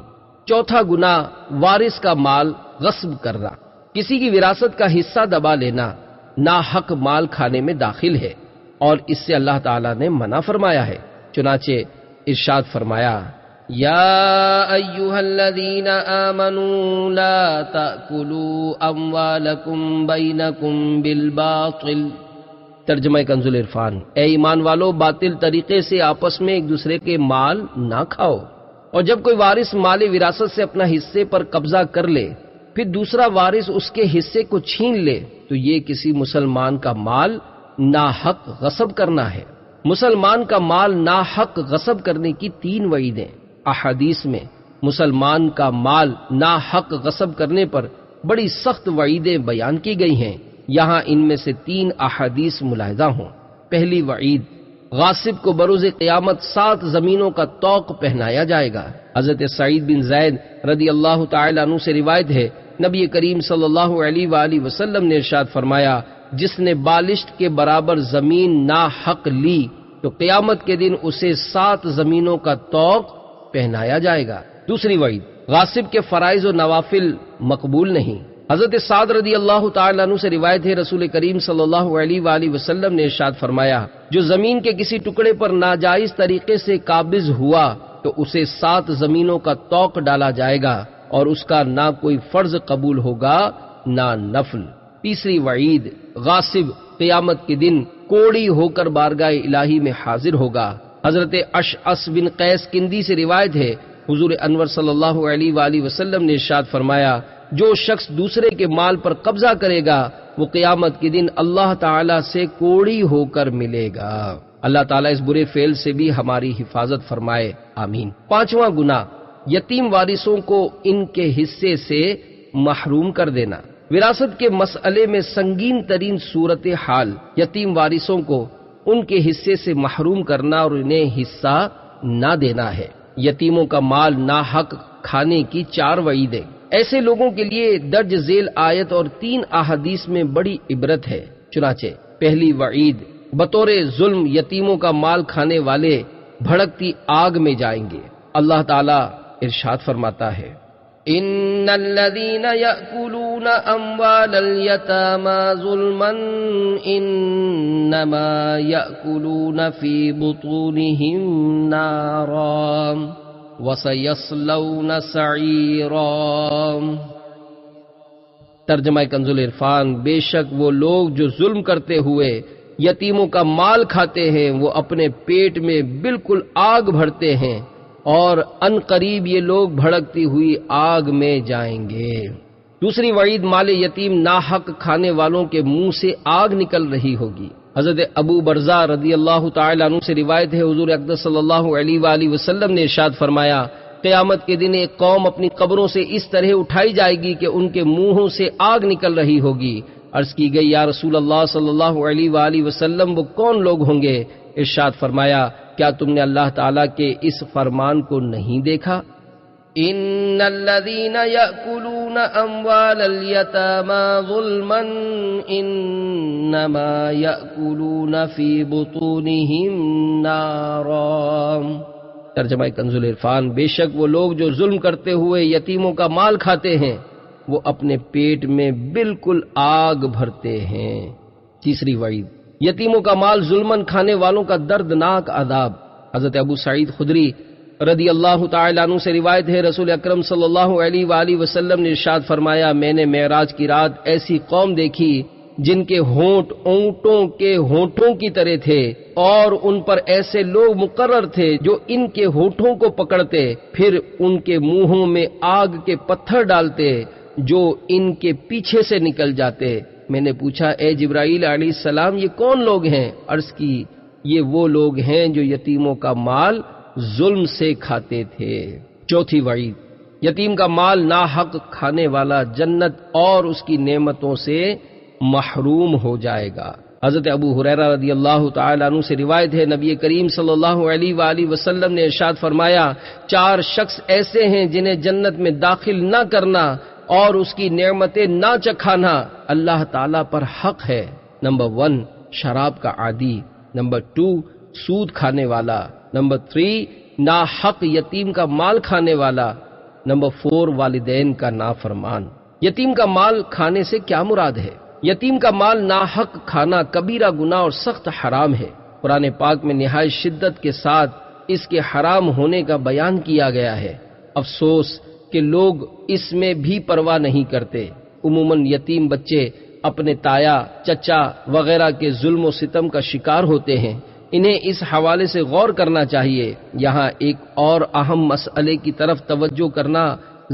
چوتھا گناہ، وارث کا مال غصب کرنا۔ کسی کی وراثت کا حصہ دبا لینا ناحق مال کھانے میں داخل ہے، اور اس سے اللہ تعالیٰ نے منع فرمایا ہے، چنانچہ ارشاد فرمایا، یا ایھا الذین آمنوا لا تأکلوا اموالکم بینکم بالباطل۔ ترجمہ کنز العرفان، اے ایمان والو، باطل طریقے سے آپس میں ایک دوسرے کے مال نہ کھاؤ۔ اور جب کوئی وارث مال وراثت سے اپنا حصے پر قبضہ کر لے پھر دوسرا وارث اس کے حصے کو چھین لے تو یہ کسی مسلمان کا مال ناحق غصب کرنا ہے۔ مسلمان کا مال ناحق غصب کرنے کی 3 وعیدیں احادیث میں مسلمان کا مال ناحق غصب کرنے پر بڑی سخت وعیدیں بیان کی گئی ہیں۔ یہاں ان میں سے 3 احادیث ملاحظہ ہوں۔ پہلی وعید، غاصب کو بروز قیامت 7 زمینوں کا طوق پہنایا جائے گا۔ حضرت سعید بن زید رضی اللہ تعالی عنہ سے روایت ہے، نبی کریم صلی اللہ علیہ وآلہ وسلم نے ارشاد فرمایا، جس نے بالشت کے برابر زمین ناحق لی تو قیامت کے دن اسے 7 زمینوں کا طوق پہنایا جائے گا۔ دوسری وعید، غاصب کے فرائض و نوافل مقبول نہیں۔ حضرت سعد رضی اللہ تعالی عنہ سے روایت ہے، رسول کریم صلی اللہ علیہ وآلہ وسلم نے ارشاد فرمایا، جو زمین کے کسی ٹکڑے پر ناجائز طریقے سے قابض ہوا تو اسے 7 زمینوں کا طوق ڈالا جائے گا اور اس کا نہ کوئی فرض قبول ہوگا نہ نفل۔ تیسری وعید، غاصب قیامت کے دن کوڑی ہو کر بارگاہ الہی میں حاضر ہوگا۔ حضرت اشعث بن قیس کندی سے روایت ہے، حضور انور صلی اللہ علیہ وآلہ وسلم نے ارشاد فرمایا، جو شخص دوسرے کے مال پر قبضہ کرے گا وہ قیامت کے دن اللہ تعالی سے کوڑی ہو کر ملے گا۔ اللہ تعالیٰ اس برے فعل سے بھی ہماری حفاظت فرمائے، آمین۔ 5واں گناہ، یتیم وارثوں کو ان کے حصے سے محروم کر دینا۔ وراثت کے مسئلے میں سنگین ترین صورتحال یتیم وارثوں کو ان کے حصے سے محروم کرنا اور انہیں حصہ نہ دینا ہے۔ یتیموں کا مال ناحق کھانے کی 4 وعیدیں ایسے لوگوں کے لیے درج ذیل آیت اور 3 احادیث میں بڑی عبرت ہے۔ چنانچہ پہلی وعید، بطور ظلم یتیموں کا مال کھانے والے بھڑکتی آگ میں جائیں گے۔ اللہ تعالیٰ ارشاد فرماتا ہے، ان الذين يأكلون اموال اليتامى ظلما انما يأكلون في بطونهم نارا وسيصلون سعيرا۔ ترجمہ کنز العرفان، بے شک وہ لوگ جو ظلم کرتے ہوئے یتیموں کا مال کھاتے ہیں وہ اپنے پیٹ میں بالکل آگ بھرتے ہیں اور ان قریب یہ لوگ بھڑکتی ہوئی آگ میں جائیں گے۔ دوسری وعید، مال یتیم ناحق کھانے والوں کے منہ سے آگ نکل رہی ہوگی۔ حضرت ابو برزہ رضی اللہ تعالی عنہ سے روایت ہے، حضور اقدس صلی اللہ علیہ وآلہ وسلم نے ارشاد فرمایا، قیامت کے دن ایک قوم اپنی قبروں سے اس طرح اٹھائی جائے گی کہ ان کے منہوں سے آگ نکل رہی ہوگی۔ عرض کی گئی، یا رسول اللہ صلی اللہ علیہ وآلہ وسلم وہ کون لوگ ہوں گے؟ ارشاد فرمایا، کیا تم نے اللہ تعالیٰ کے اس فرمان کو نہیں دیکھا؟ ان الذين يأكلون اموال اليتامى ظلما انما يأكلون في بطونهم نارا۔ ترجمہ کنز العرفان، بے شک وہ لوگ جو ظلم کرتے ہوئے یتیموں کا مال کھاتے ہیں وہ اپنے پیٹ میں بالکل آگ بھرتے ہیں۔ تیسری وعید، یتیموں کا مال ظلمن کھانے والوں کا دردناک عذاب۔ حضرت ابو سعید خدری رضی اللہ تعالی عنہ سے روایت ہے، رسول اکرم صلی اللہ علیہ وآلہ وسلم نے ارشاد فرمایا، میں نے معراج کی رات ایسی قوم دیکھی جن کے ہونٹ اونٹوں کے ہونٹوں کی طرح تھے اور ان پر ایسے لوگ مقرر تھے جو ان کے ہونٹوں کو پکڑتے پھر ان کے منہوں میں آگ کے پتھر ڈالتے جو ان کے پیچھے سے نکل جاتے۔ میں نے پوچھا، اے جبرائیل علیہ السلام یہ کون لوگ ہیں؟ عرض کی، یہ وہ لوگ ہیں جو یتیموں کا مال ظلم سے کھاتے تھے۔ چوتھی وعید، یتیم کا مال ناحق کھانے والا جنت اور اس کی نعمتوں سے محروم ہو جائے گا۔ حضرت ابو ہریرہ رضی اللہ تعالی عنہ سے روایت ہے، نبی کریم صلی اللہ علیہ وآلہ وسلم نے ارشاد فرمایا، 4 شخص ایسے ہیں جنہیں جنت میں داخل نہ کرنا اور اس کی نعمتیں نہ چکھانا اللہ تعالیٰ پر حق ہے۔ نمبر 1، شراب کا عادی۔ نمبر 2، سود کھانے والا۔ نمبر 3، ناحق یتیم کا مال کھانے والا۔ نمبر 4، والدین کا نافرمان۔ یتیم کا مال کھانے سے کیا مراد ہے؟ یتیم کا مال ناحق کھانا کبیرہ گناہ اور سخت حرام ہے۔ قرآن پاک میں نہایت شدت کے ساتھ اس کے حرام ہونے کا بیان کیا گیا ہے۔ افسوس کہ لوگ اس میں بھی پرواہ نہیں کرتے۔ عموماً یتیم بچے اپنے تایا، چچا وغیرہ کے ظلم و ستم کا شکار ہوتے ہیں۔ انہیں اس حوالے سے غور کرنا چاہیے۔ یہاں ایک اور اہم مسئلے کی طرف توجہ کرنا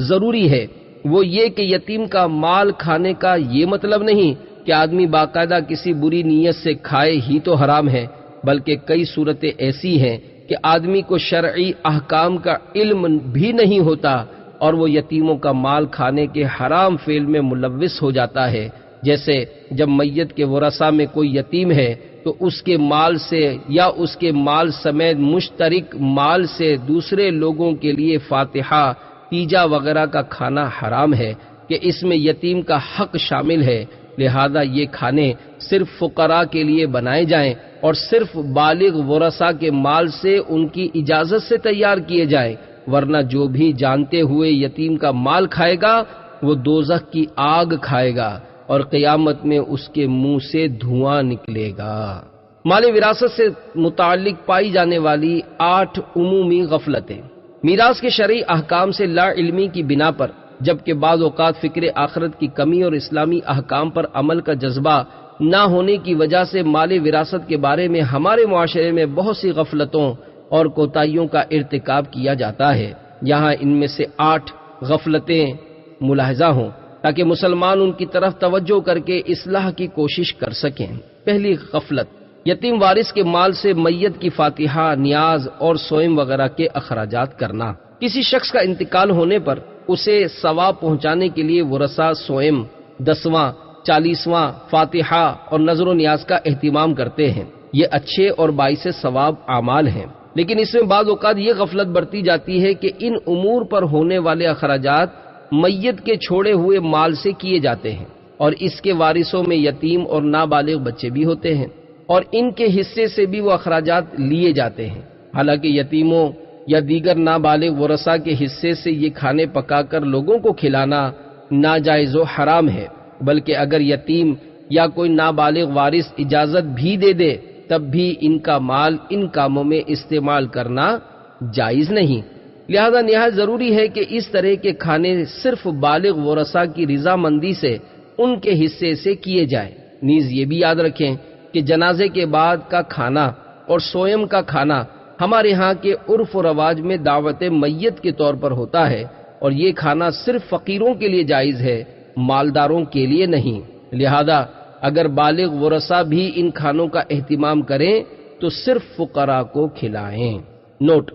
ضروری ہے، وہ یہ کہ یتیم کا مال کھانے کا یہ مطلب نہیں کہ آدمی باقاعدہ کسی بری نیت سے کھائے ہی تو حرام ہے، بلکہ کئی صورتیں ایسی ہیں کہ آدمی کو شرعی احکام کا علم بھی نہیں ہوتا اور وہ یتیموں کا مال کھانے کے حرام فعل میں ملوث ہو جاتا ہے، جیسے جب میت کے ورثہ میں کوئی یتیم ہے تو اس کے مال سے یا اس کے مال سمیت مشترک مال سے دوسرے لوگوں کے لیے فاتحہ، تیجا وغیرہ کا کھانا حرام ہے کہ اس میں یتیم کا حق شامل ہے، لہذا یہ کھانے صرف فقراء کے لیے بنائے جائیں اور صرف بالغ ورثہ کے مال سے ان کی اجازت سے تیار کیے جائیں، ورنہ جو بھی جانتے ہوئے یتیم کا مال کھائے گا وہ دوزخ کی آگ کھائے گا اور قیامت میں اس کے منہ سے دھواں نکلے گا۔ مال وراثت سے متعلق پائی جانے والی 8 عمومی غفلتیں۔ میراث کے شرعی احکام سے لا علمی کی بنا پر، جبکہ بعض اوقات فکر آخرت کی کمی اور اسلامی احکام پر عمل کا جذبہ نہ ہونے کی وجہ سے مال وراثت کے بارے میں ہمارے معاشرے میں بہت سی غفلتوں اور کوتاہیوں کا ارتکاب کیا جاتا ہے۔ یہاں ان میں سے 8 غفلتیں ملاحظہ ہوں تاکہ مسلمان ان کی طرف توجہ کر کے اصلاح کی کوشش کر سکیں۔ پہلی غفلت، یتیم وارث کے مال سے میت کی فاتحہ، نیاز اور سوئم وغیرہ کے اخراجات کرنا۔ کسی شخص کا انتقال ہونے پر اسے ثواب پہنچانے کے لیے ورثہ سوئم، 10واں، 40واں، فاتحہ اور نذر و نیاز کا اہتمام کرتے ہیں۔ یہ اچھے اور باعث ثواب اعمال ہیں، لیکن اس میں بعض اوقات یہ غفلت برتی جاتی ہے کہ ان امور پر ہونے والے اخراجات میت کے چھوڑے ہوئے مال سے کیے جاتے ہیں اور اس کے وارثوں میں یتیم اور نابالغ بچے بھی ہوتے ہیں اور ان کے حصے سے بھی وہ اخراجات لیے جاتے ہیں، حالانکہ یتیموں یا دیگر نابالغ ورثہ کے حصے سے یہ کھانے پکا کر لوگوں کو کھلانا ناجائز و حرام ہے، بلکہ اگر یتیم یا کوئی نابالغ وارث اجازت بھی دے دے تب بھی ان کا مال ان کاموں میں استعمال کرنا جائز نہیں۔ لہذا نہایت ضروری ہے کہ اس طرح کے کھانے صرف بالغ ورثہ کی رضامندی سے ان کے حصے سے کیے جائیں۔ نیز یہ بھی یاد رکھیں کہ جنازے کے بعد کا کھانا اور سوئم کا کھانا ہمارے ہاں کے عرف و رواج میں دعوت میت کے طور پر ہوتا ہے اور یہ کھانا صرف فقیروں کے لیے جائز ہے، مالداروں کے لیے نہیں۔ لہذا اگر بالغ ورثہ بھی ان کھانوں کا اہتمام کریں تو صرف فقراء کو کھلائیں۔ نوٹ: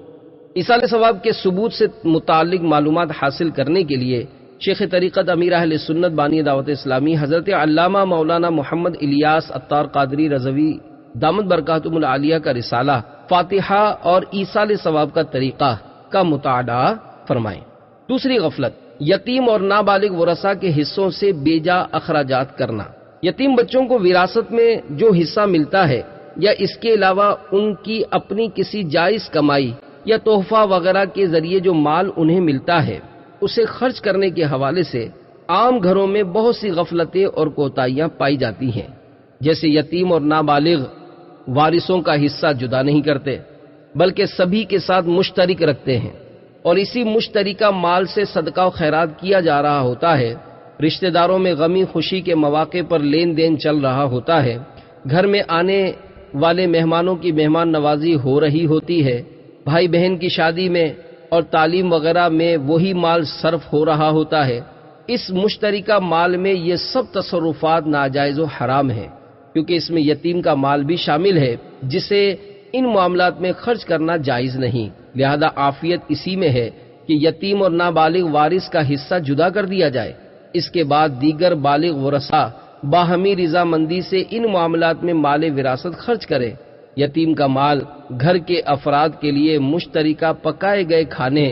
ایصال ثواب کے ثبوت سے متعلق معلومات حاصل کرنے کے لیے شیخ طریقت امیر اہل سنت بانی دعوت اسلامی حضرت علامہ مولانا محمد الیاس عطار قادری رضوی دامت برکاتہم العالیہ کا رسالہ فاتحہ اور ایصال ثواب کا طریقہ کا مطالعہ فرمائیں۔ دوسری غفلت، یتیم اور نابالغ ورثہ کے حصوں سے بیجا اخراجات کرنا۔ یتیم بچوں کو وراثت میں جو حصہ ملتا ہے یا اس کے علاوہ ان کی اپنی کسی جائز کمائی یا تحفہ وغیرہ کے ذریعے جو مال انہیں ملتا ہے اسے خرچ کرنے کے حوالے سے عام گھروں میں بہت سی غفلتیں اور کوتاہیاں پائی جاتی ہیں، جیسے یتیم اور نابالغ وارثوں کا حصہ جدا نہیں کرتے بلکہ سبھی کے ساتھ مشترک رکھتے ہیں اور اسی مشترکہ مال سے صدقہ و خیرات کیا جا رہا ہوتا ہے۔ رشتہ داروں میں غمی خوشی کے مواقع پر لین دین چل رہا ہوتا ہے، گھر میں آنے والے مہمانوں کی مہمان نوازی ہو رہی ہوتی ہے، بھائی بہن کی شادی میں اور تعلیم وغیرہ میں وہی مال صرف ہو رہا ہوتا ہے۔ اس مشترکہ مال میں یہ سب تصرفات ناجائز و حرام ہیں، کیونکہ اس میں یتیم کا مال بھی شامل ہے جسے ان معاملات میں خرچ کرنا جائز نہیں۔ لہذا عافیت اسی میں ہے کہ یتیم اور نابالغ وارث کا حصہ جدا کر دیا جائے، اس کے بعد دیگر بالغ ورثہ باہمی رضامندی سے ان معاملات میں مال وراثت خرچ کرے۔ یتیم کا مال گھر کے افراد کے لیے مشترکہ پکائے گئے کھانے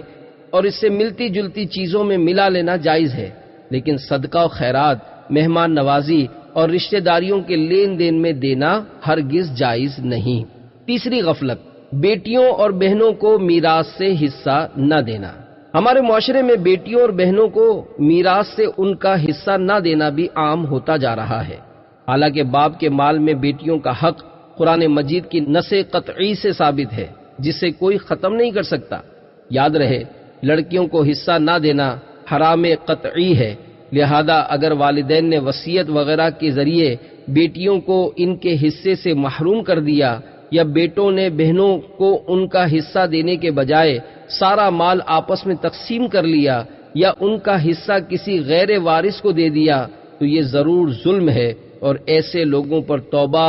اور اس سے ملتی جلتی چیزوں میں ملا لینا جائز ہے، لیکن صدقہ و خیرات، مہمان نوازی اور رشتہ داریوں کے لین دین میں دینا ہرگز جائز نہیں۔ تیسری غفلت، بیٹیوں اور بہنوں کو میراث سے حصہ نہ دینا۔ ہمارے معاشرے میں بیٹیوں اور بہنوں کو میراث سے ان کا حصہ نہ دینا بھی عام ہوتا جا رہا ہے، حالانکہ باپ کے مال میں بیٹیوں کا حق قرآن مجید کی نص قطعی سے ثابت ہے جسے کوئی ختم نہیں کر سکتا۔ یاد رہے، لڑکیوں کو حصہ نہ دینا حرام قطعی ہے، لہذا اگر والدین نے وصیت وغیرہ کے ذریعے بیٹیوں کو ان کے حصے سے محروم کر دیا یا بیٹوں نے بہنوں کو ان کا حصہ دینے کے بجائے سارا مال آپس میں تقسیم کر لیا یا ان کا حصہ کسی غیر وارث کو دے دیا تو یہ ضرور ظلم ہے اور ایسے لوگوں پر توبہ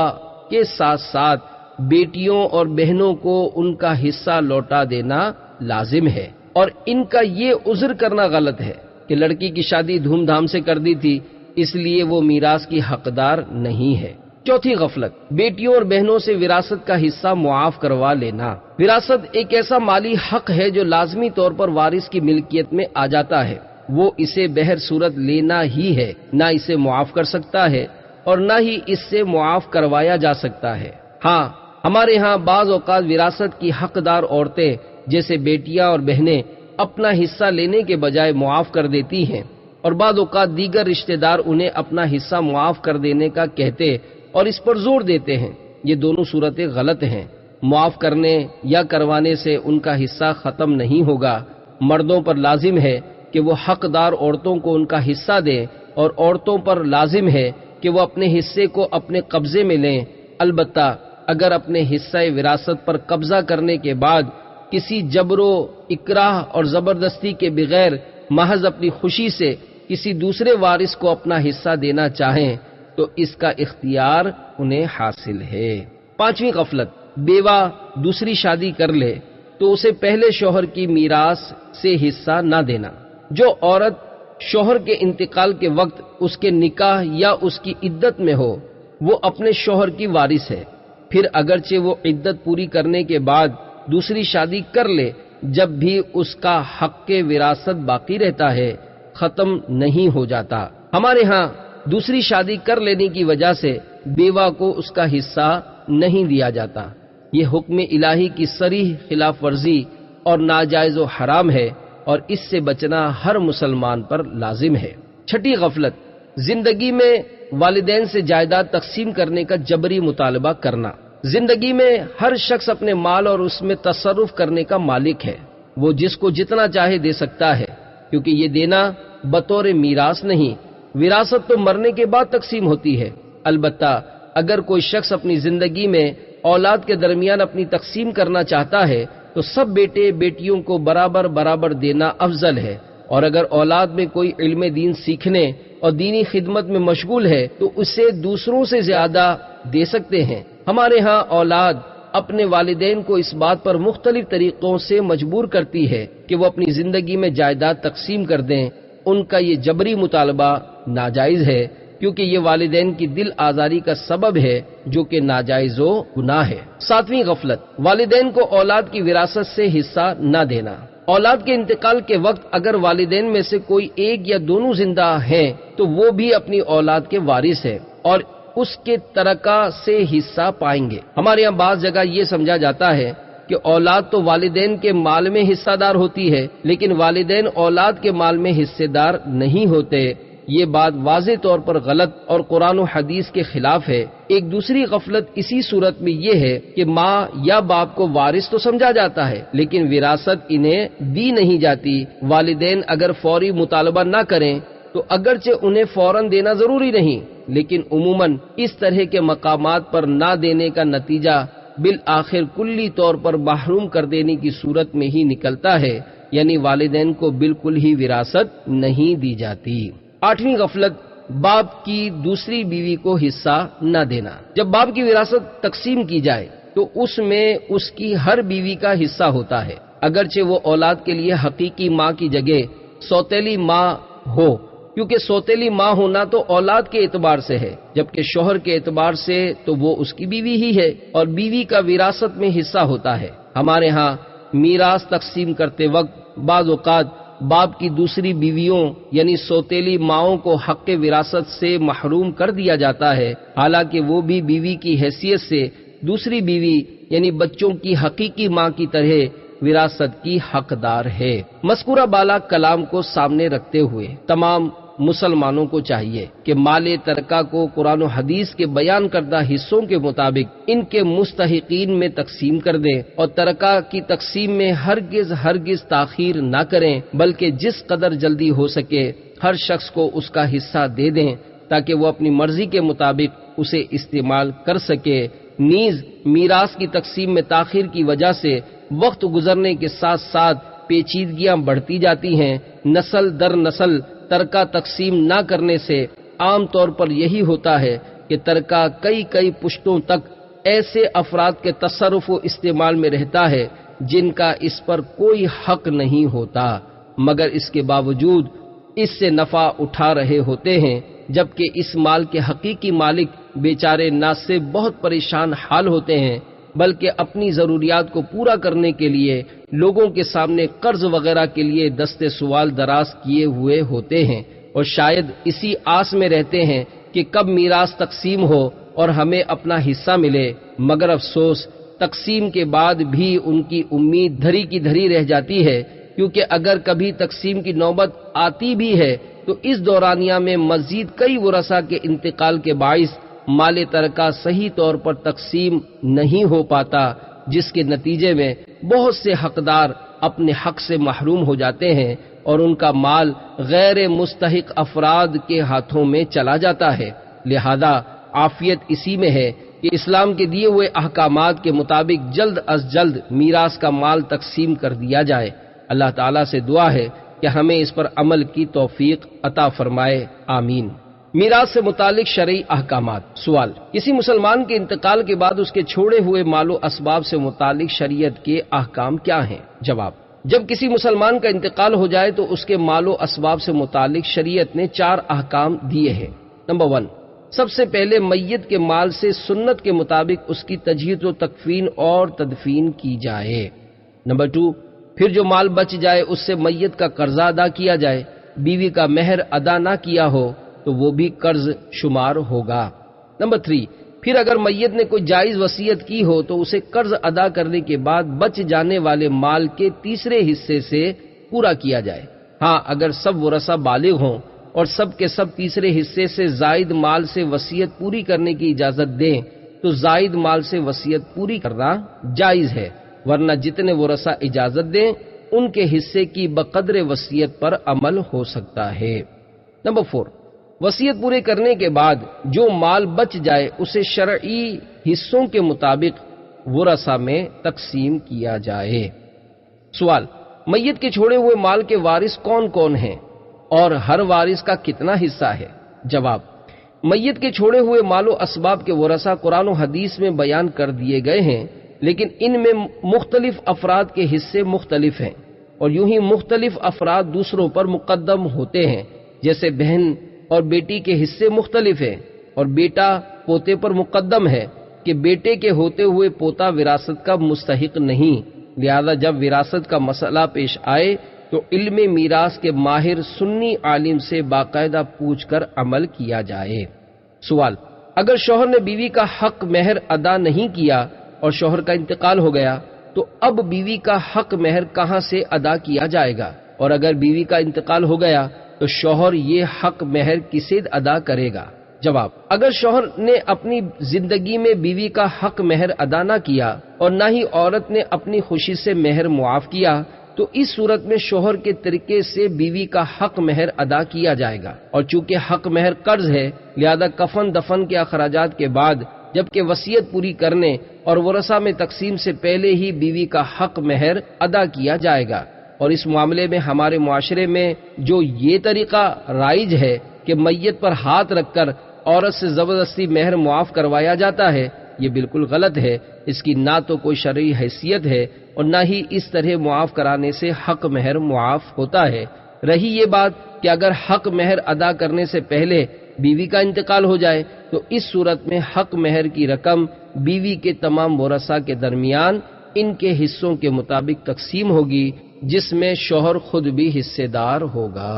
کے ساتھ ساتھ بیٹیوں اور بہنوں کو ان کا حصہ لوٹا دینا لازم ہے، اور ان کا یہ عذر کرنا غلط ہے کہ لڑکی کی شادی دھوم دھام سے کر دی تھی اس لیے وہ میراث کی حقدار نہیں ہے۔ چوتھی غفلت، بیٹیوں اور بہنوں سے وراثت کا حصہ معاف کروا لینا۔ وراثت ایک ایسا مالی حق ہے جو لازمی طور پر وارث کی ملکیت میں آ جاتا ہے، وہ اسے بہر صورت لینا ہی ہے، نہ اسے معاف کر سکتا ہے اور نہ ہی اس سے معاف کروایا جا سکتا ہے۔ ہاں، ہمارے ہاں بعض اوقات وراثت کی حقدار عورتیں جیسے بیٹیاں اور بہنیں اپنا حصہ لینے کے بجائے معاف کر دیتی ہیں، اور بعض اوقات دیگر رشتہ دار انہیں اپنا حصہ معاف کر دینے کا کہتے اور اس پر زور دیتے ہیں۔ یہ دونوں صورتیں غلط ہیں۔ معاف کرنے یا کروانے سے ان کا حصہ ختم نہیں ہوگا۔ مردوں پر لازم ہے کہ وہ حقدار عورتوں کو ان کا حصہ دیں، اور عورتوں پر لازم ہے کہ وہ اپنے حصے کو اپنے قبضے میں لیں۔ البتہ اگر اپنے حصہ وراثت پر قبضہ کرنے کے بعد کسی جبر و اکراہ اور زبردستی کے بغیر محض اپنی خوشی سے کسی دوسرے وارث کو اپنا حصہ دینا چاہیں تو اس کا اختیار انہیں حاصل ہے۔ پانچویں غفلت، بیوہ دوسری شادی کر لے تو اسے پہلے شوہر کی میراث سے حصہ نہ دینا۔ جو عورت شوہر کے انتقال کے وقت اس کے نکاح یا اس کی عدت میں ہو وہ اپنے شوہر کی وارث ہے، پھر اگرچہ وہ عدت پوری کرنے کے بعد دوسری شادی کر لے جب بھی اس کا حق وراثت باقی رہتا ہے، ختم نہیں ہو جاتا۔ ہمارے ہاں دوسری شادی کر لینے کی وجہ سے بیوہ کو اس کا حصہ نہیں دیا جاتا۔ یہ حکم الہی کی صریح خلاف ورزی اور ناجائز و حرام ہے، اور اس سے بچنا ہر مسلمان پر لازم ہے۔ چھٹی غفلت، زندگی میں والدین سے جائیداد تقسیم کرنے کا جبری مطالبہ کرنا۔ زندگی میں ہر شخص اپنے مال اور اس میں تصرف کرنے کا مالک ہے، وہ جس کو جتنا چاہے دے سکتا ہے، کیونکہ یہ دینا بطور میراث نہیں، وراثت تو مرنے کے بعد تقسیم ہوتی ہے۔ البتہ اگر کوئی شخص اپنی زندگی میں اولاد کے درمیان اپنی تقسیم کرنا چاہتا ہے تو سب بیٹے بیٹیوں کو برابر برابر دینا افضل ہے، اور اگر اولاد میں کوئی علم دین سیکھنے اور دینی خدمت میں مشغول ہے تو اسے دوسروں سے زیادہ دے سکتے ہیں۔ ہمارے ہاں اولاد اپنے والدین کو اس بات پر مختلف طریقوں سے مجبور کرتی ہے کہ وہ اپنی زندگی میں جائیداد تقسیم کر دیں۔ ان کا یہ جبری مطالبہ ناجائز ہے، کیونکہ یہ والدین کی دل آزاری کا سبب ہے جو کہ ناجائز و گناہ ہے۔ ساتویں غفلت، والدین کو اولاد کی وراثت سے حصہ نہ دینا۔ اولاد کے انتقال کے وقت اگر والدین میں سے کوئی ایک یا دونوں زندہ ہیں تو وہ بھی اپنی اولاد کے وارث ہیں اور اس کے ترکہ سے حصہ پائیں گے۔ ہمارے یہاں بعض جگہ یہ سمجھا جاتا ہے کہ اولاد تو والدین کے مال میں حصہ دار ہوتی ہے لیکن والدین اولاد کے مال میں حصے دار نہیں ہوتے۔ یہ بات واضح طور پر غلط اور قرآن و حدیث کے خلاف ہے۔ ایک دوسری غفلت اسی صورت میں یہ ہے کہ ماں یا باپ کو وارث تو سمجھا جاتا ہے لیکن وراثت انہیں دی نہیں جاتی۔ والدین اگر فوری مطالبہ نہ کریں تو اگرچہ انہیں فوراً دینا ضروری نہیں، لیکن عموماً اس طرح کے مقامات پر نہ دینے کا نتیجہ بالآخر کلی طور پر محروم کر دینے کی صورت میں ہی نکلتا ہے، یعنی والدین کو بالکل ہی وراثت نہیں دی جاتی۔ آٹھویں غفلت، باپ کی دوسری بیوی کو حصہ نہ دینا۔ جب باپ کی وراثت تقسیم کی جائے تو اس میں اس کی ہر بیوی کا حصہ ہوتا ہے، اگرچہ وہ اولاد کے لیے حقیقی ماں کی جگہ سوتیلی ماں ہو، کیونکہ سوتیلی ماں ہونا تو اولاد کے اعتبار سے ہے جبکہ شوہر کے اعتبار سے تو وہ اس کی بیوی ہی ہے اور بیوی کا وراثت میں حصہ ہوتا ہے۔ ہمارے ہاں میراث تقسیم کرتے وقت بعض اوقات باپ کی دوسری بیویوں یعنی سوتیلی ماؤں کو حق وراثت سے محروم کر دیا جاتا ہے، حالانکہ وہ بھی بیوی کی حیثیت سے دوسری بیوی یعنی بچوں کی حقیقی ماں کی طرح وراثت کی حقدار ہے۔ مذکورہ بالا کلام کو سامنے رکھتے ہوئے تمام مسلمانوں کو چاہیے کہ مال ترکہ کو قرآن و حدیث کے بیان کردہ حصوں کے مطابق ان کے مستحقین میں تقسیم کر دیں اور ترکہ کی تقسیم میں ہرگز تاخیر نہ کریں، بلکہ جس قدر جلدی ہو سکے ہر شخص کو اس کا حصہ دے دیں تاکہ وہ اپنی مرضی کے مطابق اسے استعمال کر سکے۔ نیز میراث کی تقسیم میں تاخیر کی وجہ سے وقت گزرنے کے ساتھ ساتھ پیچیدگیاں بڑھتی جاتی ہیں۔ نسل در نسل ترکہ تقسیم نہ کرنے سے عام طور پر یہی ہوتا ہے کہ ترکہ کئی پشتوں تک ایسے افراد کے تصرف و استعمال میں رہتا ہے جن کا اس پر کوئی حق نہیں ہوتا، مگر اس کے باوجود اس سے نفع اٹھا رہے ہوتے ہیں، جبکہ اس مال کے حقیقی مالک بیچارے نہ صرف بہت پریشان حال ہوتے ہیں بلکہ اپنی ضروریات کو پورا کرنے کے لیے لوگوں کے سامنے قرض وغیرہ کے لیے دستے سوال دراز کیے ہوئے ہوتے ہیں، اور شاید اسی آس میں رہتے ہیں کہ کب میراث تقسیم ہو اور ہمیں اپنا حصہ ملے، مگر افسوس تقسیم کے بعد بھی ان کی امید دھری کی دھری رہ جاتی ہے، کیونکہ اگر کبھی تقسیم کی نوبت آتی بھی ہے تو اس دورانیہ میں مزید کئی ورثاء کے انتقال کے باعث مال ترکہ صحیح طور پر تقسیم نہیں ہو پاتا، جس کے نتیجے میں بہت سے حقدار اپنے حق سے محروم ہو جاتے ہیں اور ان کا مال غیر مستحق افراد کے ہاتھوں میں چلا جاتا ہے۔ لہذا عافیت اسی میں ہے کہ اسلام کے دیے ہوئے احکامات کے مطابق جلد از جلد میراث کا مال تقسیم کر دیا جائے۔ اللہ تعالیٰ سے دعا ہے کہ ہمیں اس پر عمل کی توفیق عطا فرمائے، آمین۔ میراث سے متعلق شرعی احکامات۔ سوال: کسی مسلمان کے انتقال کے بعد اس کے چھوڑے ہوئے مال و اسباب سے متعلق شریعت کے احکام کیا ہیں؟ جواب: جب کسی مسلمان کا انتقال ہو جائے تو اس کے مال و اسباب سے متعلق شریعت نے 4 احکام دیے ہیں۔ نمبر 1، سب سے پہلے میت کے مال سے سنت کے مطابق اس کی تجہیز و تکفین اور تدفین کی جائے۔ نمبر 2، پھر جو مال بچ جائے اس سے میت کا قرضہ ادا کیا جائے۔ بیوی کا مہر ادا نہ کیا ہو تو وہ بھی قرض شمار ہوگا۔ نمبر 3، پھر اگر میت نے کوئی جائز وصیت کی ہو تو اسے قرض ادا کرنے کے بعد بچ جانے والے مال کے تیسرے حصے سے پورا کیا جائے۔ ہاں، اگر سب ورثہ بالغ ہوں اور سب کے سب تیسرے حصے سے زائد مال سے وصیت پوری کرنے کی اجازت دیں تو زائد مال سے وصیت پوری کرنا جائز ہے، ورنہ جتنے ورثہ اجازت دیں ان کے حصے کی بقدر وصیت پر عمل ہو سکتا ہے۔ نمبر 4، وصیت پورے کرنے کے بعد جو مال بچ جائے اسے شرعی حصوں کے مطابق ورثہ میں تقسیم کیا جائے۔ سوال: میت کے چھوڑے ہوئے مال کے وارث کون کون ہیں اور ہر وارث کا کتنا حصہ ہے؟ جواب: میت کے چھوڑے ہوئے مال و اسباب کے ورثہ قرآن و حدیث میں بیان کر دیے گئے ہیں، لیکن ان میں مختلف افراد کے حصے مختلف ہیں، اور یوں ہی مختلف افراد دوسروں پر مقدم ہوتے ہیں، جیسے بہن اور بیٹی کے حصے مختلف ہیں، اور بیٹا پوتے پر مقدم ہے کہ بیٹے کے ہوتے ہوئے پوتا وراثت کا مستحق نہیں۔ لہذا جب وراثت کا مسئلہ پیش آئے تو علم میراث کے ماہر سنی عالم سے باقاعدہ پوچھ کر عمل کیا جائے۔ سوال: اگر شوہر نے بیوی کا حق مہر ادا نہیں کیا اور شوہر کا انتقال ہو گیا تو اب بیوی کا حق مہر کہاں سے ادا کیا جائے گا؟ اور اگر بیوی کا انتقال ہو گیا تو شوہر یہ حق مہر کسے ادا کرے گا؟ جواب: اگر شوہر نے اپنی زندگی میں بیوی کا حق مہر ادا نہ کیا اور نہ ہی عورت نے اپنی خوشی سے مہر معاف کیا تو اس صورت میں شوہر کے طریقے سے بیوی کا حق مہر ادا کیا جائے گا، اور چونکہ حق مہر قرض ہے لہذا کفن دفن کے اخراجات کے بعد جبکہ وصیت پوری کرنے اور ورثہ میں تقسیم سے پہلے ہی بیوی کا حق مہر ادا کیا جائے گا۔ اور اس معاملے میں ہمارے معاشرے میں جو یہ طریقہ رائج ہے کہ میت پر ہاتھ رکھ کر عورت سے زبردستی مہر معاف کروایا جاتا ہے، یہ بالکل غلط ہے۔ اس کی نہ تو کوئی شرعی حیثیت ہے اور نہ ہی اس طرح معاف کرانے سے حق مہر معاف ہوتا ہے۔ رہی یہ بات کہ اگر حق مہر ادا کرنے سے پہلے بیوی کا انتقال ہو جائے تو اس صورت میں حق مہر کی رقم بیوی کے تمام ورثاء کے درمیان ان کے حصوں کے مطابق تقسیم ہوگی، جس میں شوہر خود بھی حصے دار ہوگا۔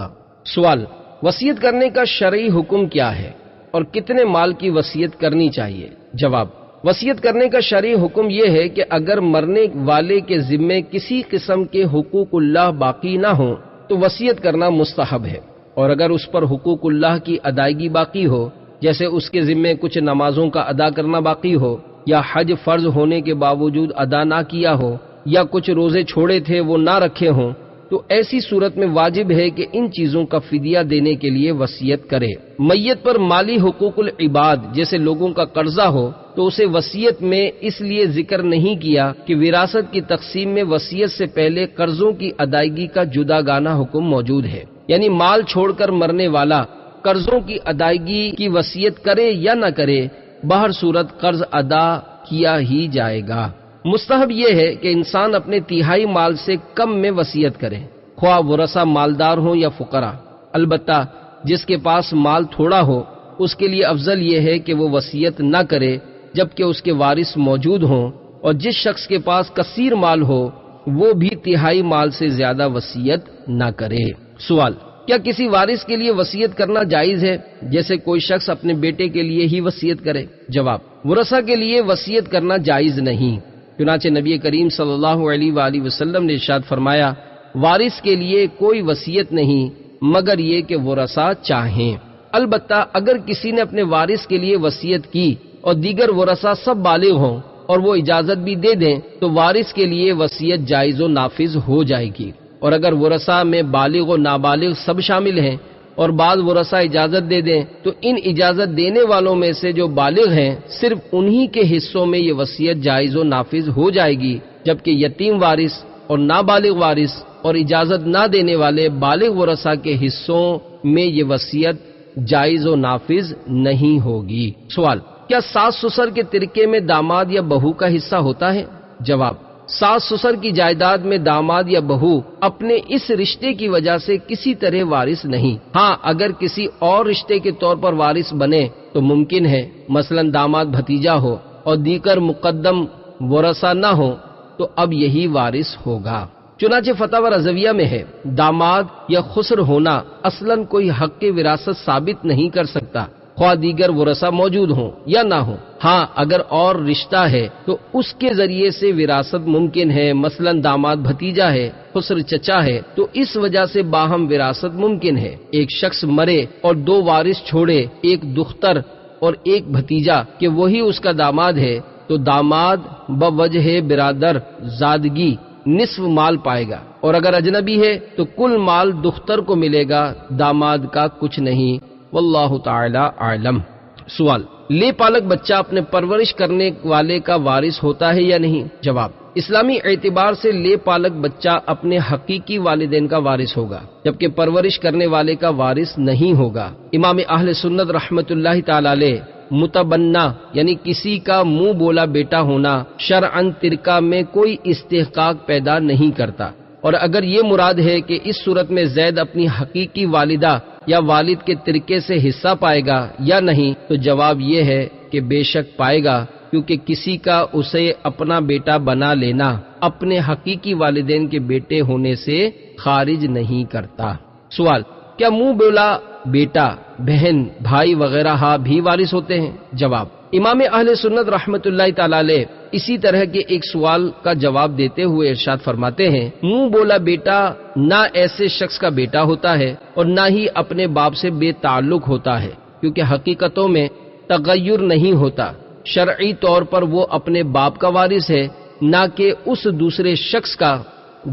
سوال: وصیت کرنے کا شرعی حکم کیا ہے اور کتنے مال کی وصیت کرنی چاہیے؟ جواب: وصیت کرنے کا شرعی حکم یہ ہے کہ اگر مرنے والے کے ذمے کسی قسم کے حقوق اللہ باقی نہ ہوں تو وصیت کرنا مستحب ہے، اور اگر اس پر حقوق اللہ کی ادائیگی باقی ہو، جیسے اس کے ذمے کچھ نمازوں کا ادا کرنا باقی ہو، یا حج فرض ہونے کے باوجود ادا نہ کیا ہو، یا کچھ روزے چھوڑے تھے وہ نہ رکھے ہوں، تو ایسی صورت میں واجب ہے کہ ان چیزوں کا فدیہ دینے کے لیے وصیت کرے۔ میت پر مالی حقوق العباد جیسے لوگوں کا قرضہ ہو تو اسے وصیت میں اس لیے ذکر نہیں کیا کہ وراثت کی تقسیم میں وصیت سے پہلے قرضوں کی ادائیگی کا جداگانہ حکم موجود ہے، یعنی مال چھوڑ کر مرنے والا قرضوں کی ادائیگی کی وصیت کرے یا نہ کرے، بہر صورت قرض ادا کیا ہی جائے گا۔ مستحب یہ ہے کہ انسان اپنے تہائی مال سے کم میں وصیت کرے، خواہ ورثہ مالدار ہوں یا فقراء۔ البتہ جس کے پاس مال تھوڑا ہو اس کے لیے افضل یہ ہے کہ وہ وصیت نہ کرے جبکہ اس کے وارث موجود ہوں، اور جس شخص کے پاس کثیر مال ہو وہ بھی تہائی مال سے زیادہ وصیت نہ کرے۔ سوال: کیا کسی وارث کے لیے وصیت کرنا جائز ہے، جیسے کوئی شخص اپنے بیٹے کے لیے ہی وصیت کرے؟ جواب: ورثہ کے لیے وصیت کرنا جائز نہیں، چنانچہ نبی کریم صلی اللہ علیہ وآلہ وسلم نے ارشاد فرمایا، وارث کے لیے کوئی وصیت نہیں مگر یہ کہ ورثہ چاہیں۔ البتہ اگر کسی نے اپنے وارث کے لیے وصیت کی اور دیگر ورثہ سب بالغ ہوں اور وہ اجازت بھی دے دیں تو وارث کے لیے وصیت جائز و نافذ ہو جائے گی، اور اگر ورثہ میں بالغ و نابالغ سب شامل ہیں اور بعض ورثہ اجازت دے دیں تو ان اجازت دینے والوں میں سے جو بالغ ہیں صرف انہی کے حصوں میں یہ وصیت جائز و نافذ ہو جائے گی، جبکہ یتیم وارث اور نابالغ وارث اور اجازت نہ دینے والے بالغ ورثہ کے حصوں میں یہ وصیت جائز و نافذ نہیں ہوگی۔ سوال: کیا ساس سسر کے ترکے میں داماد یا بہو کا حصہ ہوتا ہے؟ جواب: ساس سسر کی جائیداد میں داماد یا بہو اپنے اس رشتے کی وجہ سے کسی طرح وارث نہیں۔ ہاں، اگر کسی اور رشتے کے طور پر وارث بنے تو ممکن ہے، مثلا داماد بھتیجا ہو اور دیگر مقدم ورثہ نہ ہو تو اب یہی وارث ہوگا۔ چنانچہ فتاوی رضویہ میں ہے، داماد یا خسر ہونا اصلاً کوئی حق کی وراثت ثابت نہیں کر سکتا، خواہ دیگر ورثہ موجود ہوں یا نہ ہوں۔ ہاں، اگر اور رشتہ ہے تو اس کے ذریعے سے وراثت ممکن ہے، مثلا داماد بھتیجا ہے، خسر چچا ہے، تو اس وجہ سے باہم وراثت ممکن ہے۔ ایک شخص مرے اور دو وارث چھوڑے، ایک دختر اور ایک بھتیجا، کہ وہی اس کا داماد ہے، تو داماد بوجہ برادر زادگی نصف مال پائے گا، اور اگر اجنبی ہے تو کل مال دختر کو ملے گا، داماد کا کچھ نہیں۔ واللہ تعالی اعلم۔ سوال: لے پالک بچہ اپنے پرورش کرنے والے کا وارث ہوتا ہے یا نہیں؟ جواب: اسلامی اعتبار سے لے پالک بچہ اپنے حقیقی والدین کا وارث ہوگا، جبکہ پرورش کرنے والے کا وارث نہیں ہوگا۔ امام اہل سنت رحمت اللہ تعالی علیہ متبنہ یعنی کسی کا منہ بولا بیٹا ہونا شرعاً ترکہ میں کوئی استحقاق پیدا نہیں کرتا، اور اگر یہ مراد ہے کہ اس صورت میں زید اپنی حقیقی والدہ یا والد کے ترکے سے حصہ پائے گا یا نہیں، تو جواب یہ ہے کہ بے شک پائے گا، کیونکہ کسی کا اسے اپنا بیٹا بنا لینا اپنے حقیقی والدین کے بیٹے ہونے سے خارج نہیں کرتا۔ سوال: کیا منہ بولا بیٹا، بہن، بھائی وغیرہ بھی وارث ہوتے ہیں؟ جواب: امام اہل سنت رحمت اللہ تعالی علیہ اسی طرح کے ایک سوال کا جواب دیتے ہوئے ارشاد فرماتے ہیں، منہ بولا بیٹا نہ ایسے شخص کا بیٹا ہوتا ہے اور نہ ہی اپنے باپ سے بے تعلق ہوتا ہے، کیونکہ حقیقتوں میں تغیر نہیں ہوتا۔ شرعی طور پر وہ اپنے باپ کا وارث ہے، نہ کہ اس دوسرے شخص کا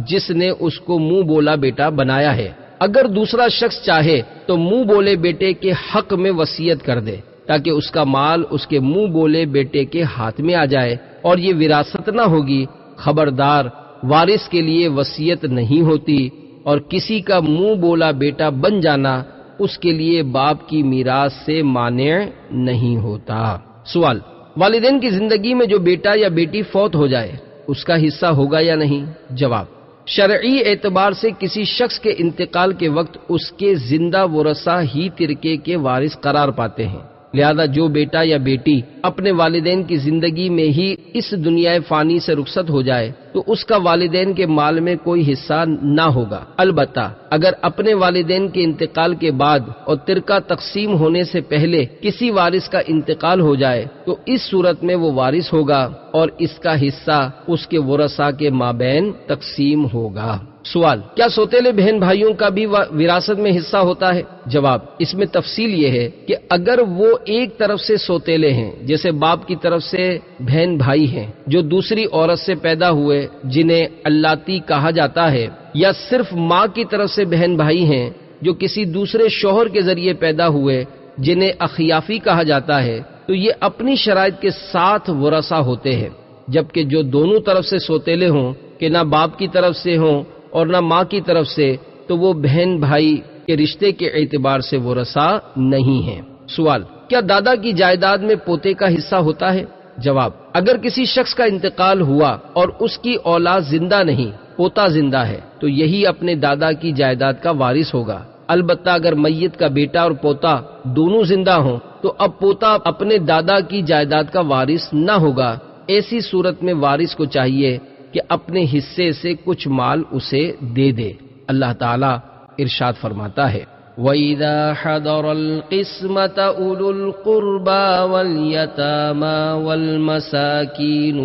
جس نے اس کو منہ بولا بیٹا بنایا ہے۔ اگر دوسرا شخص چاہے تو منہ بولے بیٹے کے حق میں وصیت کر دے تاکہ اس کا مال اس کے منہ بولے بیٹے کے ہاتھ میں آ جائے اور یہ وراثت نہ ہوگی۔ خبردار، وارث کے لیے وصیت نہیں ہوتی، اور کسی کا منہ بولا بیٹا بن جانا اس کے لیے باپ کی میراث سے مانع نہیں ہوتا۔ سوال: والدین کی زندگی میں جو بیٹا یا بیٹی فوت ہو جائے اس کا حصہ ہوگا یا نہیں؟ جواب: شرعی اعتبار سے کسی شخص کے انتقال کے وقت اس کے زندہ ورثہ ہی ترکے کے وارث قرار پاتے ہیں، لہذا جو بیٹا یا بیٹی اپنے والدین کی زندگی میں ہی اس دنیا فانی سے رخصت ہو جائے تو اس کا والدین کے مال میں کوئی حصہ نہ ہوگا۔ البتہ اگر اپنے والدین کے انتقال کے بعد اور ترکہ تقسیم ہونے سے پہلے کسی وارث کا انتقال ہو جائے تو اس صورت میں وہ وارث ہوگا اور اس کا حصہ اس کے ورثاء کے مابین تقسیم ہوگا۔ سوال: کیا سوتیلے بہن بھائیوں کا بھی وراثت میں حصہ ہوتا ہے؟ جواب: اس میں تفصیل یہ ہے کہ اگر وہ ایک طرف سے سوتیلے ہیں، جیسے باپ کی طرف سے بہن بھائی ہیں جو دوسری عورت سے پیدا ہوئے جنہیں اللاتی کہا جاتا ہے، یا صرف ماں کی طرف سے بہن بھائی ہیں جو کسی دوسرے شوہر کے ذریعے پیدا ہوئے جنہیں اخیافی کہا جاتا ہے، تو یہ اپنی شرائط کے ساتھ ورثہ ہوتے ہیں، جبکہ جو دونوں طرف سے سوتیلے ہوں کہ نہ باپ کی طرف سے ہوں اور نہ ماں کی طرف سے، تو وہ بہن بھائی کے رشتے کے اعتبار سے ورثہ نہیں ہیں۔ سوال: کیا دادا کی جائیداد میں پوتے کا حصہ ہوتا ہے؟ جواب: اگر کسی شخص کا انتقال ہوا اور اس کی اولاد زندہ نہیں، پوتا زندہ ہے، تو یہی اپنے دادا کی جائیداد کا وارث ہوگا۔ البتہ اگر میت کا بیٹا اور پوتا دونوں زندہ ہوں تو اب پوتا اپنے دادا کی جائیداد کا وارث نہ ہوگا۔ ایسی صورت میں وارث کو چاہیے کہ اپنے حصے سے کچھ مال اسے دے دے۔ اللہ تعالیٰ ارشاد فرماتا ہے: وَإِذَا حَضَرَ الْقِسْمَةَ أُولُو الْقُرْبَى وَالْيَتَامَى وَالْمَسَاكِينُ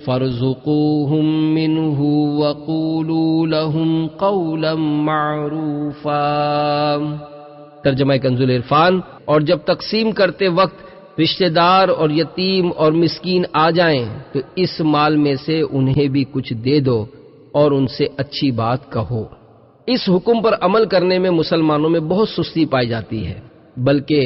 فَارْزُقُوهُم مِّنْهُ وَقُولُوا لَهُمْ قَوْلًا مَّعْرُوفًا۔ ترجمہ کنز العرفان: اور جب تقسیم کرتے وقت رشتہ دار اور یتیم اور مسکین آ جائیں تو اس مال میں سے انہیں بھی کچھ دے دو اور ان سے اچھی بات کہو۔ اس حکم پر عمل کرنے میں مسلمانوں میں بہت سستی پائی جاتی ہے، بلکہ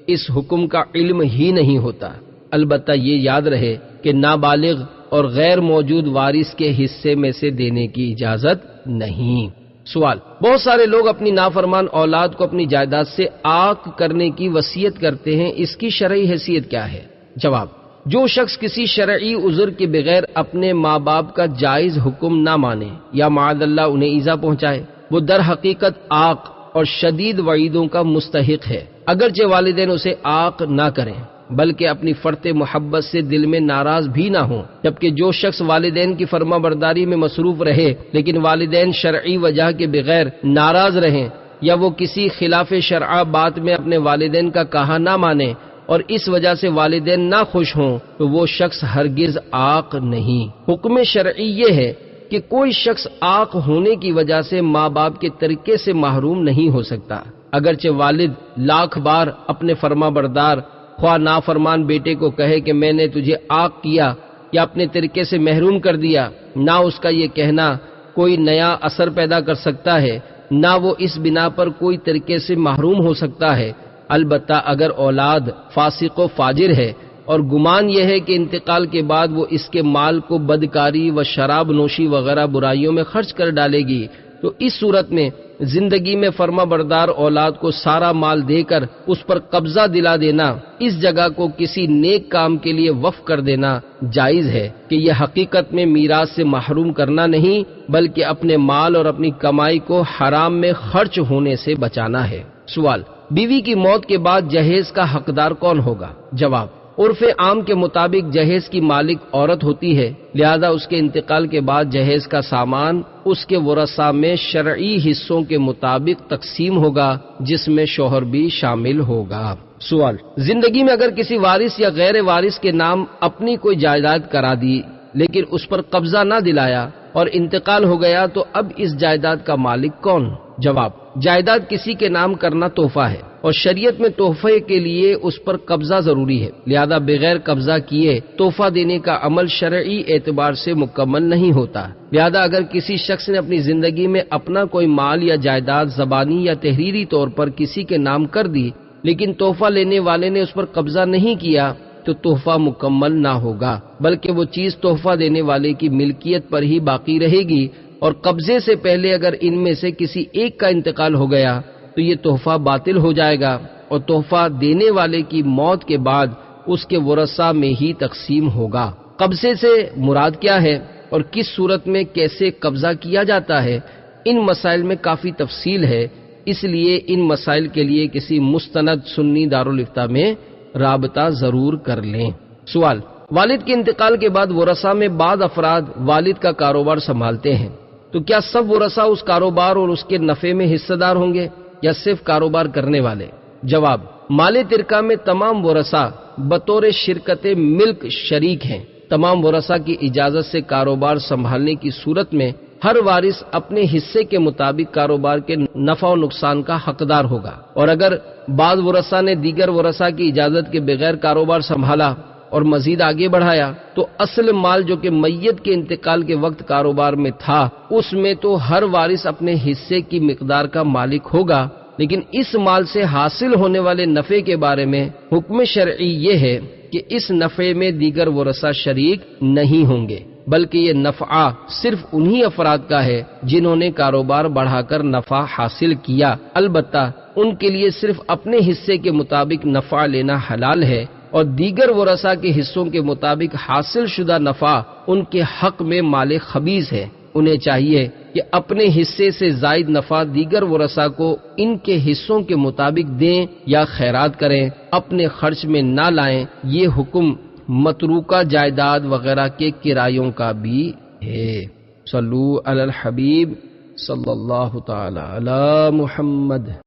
اس حکم کا علم ہی نہیں ہوتا۔ البتہ یہ یاد رہے کہ نابالغ اور غیر موجود وارث کے حصے میں سے دینے کی اجازت نہیں۔ سوال: بہت سارے لوگ اپنی نافرمان اولاد کو اپنی جائیداد سے عاق کرنے کی وصیت کرتے ہیں، اس کی شرعی حیثیت کیا ہے؟ جواب: جو شخص کسی شرعی عذر کے بغیر اپنے ماں باپ کا جائز حکم نہ مانے یا معاذ اللہ انہیں ایذا پہنچائے، وہ در حقیقت عاق اور شدید وعیدوں کا مستحق ہے، اگرچہ والدین اسے عاق نہ کریں بلکہ اپنی فرط محبت سے دل میں ناراض بھی نہ ہوں۔ جبکہ جو شخص والدین کی فرما برداری میں مصروف رہے لیکن والدین شرعی وجہ کے بغیر ناراض رہیں یا وہ کسی خلاف شرع بات میں اپنے والدین کا کہا نہ مانے اور اس وجہ سے والدین نہ خوش ہوں تو وہ شخص ہرگز عاق نہیں۔ حکم شرعی یہ ہے کہ کوئی شخص عاق ہونے کی وجہ سے ماں باپ کے ترکے سے محروم نہیں ہو سکتا، اگرچہ والد لاکھ بار اپنے فرما بردار خواہ نافرمان بیٹے کو کہے کہ میں نے تجھے عاق کیا یا اپنے ترکے سے محروم کر دیا، نہ اس کا یہ کہنا کوئی نیا اثر پیدا کر سکتا ہے، نہ وہ اس بنا پر کوئی ترکے سے محروم ہو سکتا ہے۔ البتہ اگر اولاد فاسق و فاجر ہے اور گمان یہ ہے کہ انتقال کے بعد وہ اس کے مال کو بدکاری و شراب نوشی وغیرہ برائیوں میں خرچ کر ڈالے گی، تو اس صورت میں زندگی میں فرما بردار اولاد کو سارا مال دے کر اس پر قبضہ دلا دینا، اس جگہ کو کسی نیک کام کے لیے وقف کر دینا جائز ہے کہ یہ حقیقت میں میراث سے محروم کرنا نہیں بلکہ اپنے مال اور اپنی کمائی کو حرام میں خرچ ہونے سے بچانا ہے۔ سوال: بیوی کی موت کے بعد جہیز کا حقدار کون ہوگا؟ جواب: عرف عام کے مطابق جہیز کی مالک عورت ہوتی ہے، لہذا اس کے انتقال کے بعد جہیز کا سامان اس کے ورثاء میں شرعی حصوں کے مطابق تقسیم ہوگا جس میں شوہر بھی شامل ہوگا۔ سوال: زندگی میں اگر کسی وارث یا غیر وارث کے نام اپنی کوئی جائیداد کرا دی لیکن اس پر قبضہ نہ دلایا اور انتقال ہو گیا تو اب اس جائیداد کا مالک کون؟ جواب: جائیداد کسی کے نام کرنا تحفہ ہے اور شریعت میں تحفے کے لیے اس پر قبضہ ضروری ہے، لہذا بغیر قبضہ کیے تحفہ دینے کا عمل شرعی اعتبار سے مکمل نہیں ہوتا۔ لہذا اگر کسی شخص نے اپنی زندگی میں اپنا کوئی مال یا جائیداد زبانی یا تحریری طور پر کسی کے نام کر دی لیکن تحفہ لینے والے نے اس پر قبضہ نہیں کیا تو تحفہ مکمل نہ ہوگا بلکہ وہ چیز تحفہ دینے والے کی ملکیت پر ہی باقی رہے گی، اور قبضے سے پہلے اگر ان میں سے کسی ایک کا انتقال ہو گیا تو یہ تحفہ باطل ہو جائے گا اور تحفہ دینے والے کی موت کے بعد اس کے ورثاء میں ہی تقسیم ہوگا۔ قبضے سے مراد کیا ہے اور کس صورت میں کیسے قبضہ کیا جاتا ہے، ان مسائل میں کافی تفصیل ہے، اس لیے ان مسائل کے لیے کسی مستند سنی دارالفتہ میں رابطہ ضرور کر لیں۔ سوال: والد کے انتقال کے بعد ورثاء میں بعض افراد والد کا کاروبار سنبھالتے ہیں، تو کیا سب ورثاء اس کاروبار اور اس کے نفع میں حصہ دار ہوں گے یا صرف کاروبار کرنے والے؟ جواب: مال ترکہ میں تمام ورثاء بطور شرکت ملک شریک ہیں۔ تمام ورثاء کی اجازت سے کاروبار سنبھالنے کی صورت میں ہر وارث اپنے حصے کے مطابق کاروبار کے نفع و نقصان کا حقدار ہوگا، اور اگر بعض ورثاء نے دیگر ورثاء کی اجازت کے بغیر کاروبار سنبھالا اور مزید آگے بڑھایا تو اصل مال جو کہ میت کے انتقال کے وقت کاروبار میں تھا اس میں تو ہر وارث اپنے حصے کی مقدار کا مالک ہوگا، لیکن اس مال سے حاصل ہونے والے نفع کے بارے میں حکم شرعی یہ ہے کہ اس نفع میں دیگر ورثاء شریک نہیں ہوں گے، بلکہ یہ نفع صرف انہی افراد کا ہے جنہوں نے کاروبار بڑھا کر نفع حاصل کیا، البتہ ان کے لیے صرف اپنے حصے کے مطابق نفع لینا حلال ہے اور دیگر ورثاء کے حصوں کے مطابق حاصل شدہ نفع ان کے حق میں مال خبیث ہے۔ انہیں چاہیے کہ اپنے حصے سے زائد نفع دیگر ورثاء کو ان کے حصوں کے مطابق دیں یا خیرات کریں، اپنے خرچ میں نہ لائیں۔ یہ حکم متروکہ جائیداد وغیرہ کے کرایوں کا بھی ہے۔ صلو علی الحبیب صلی اللہ تعالی علی محمد۔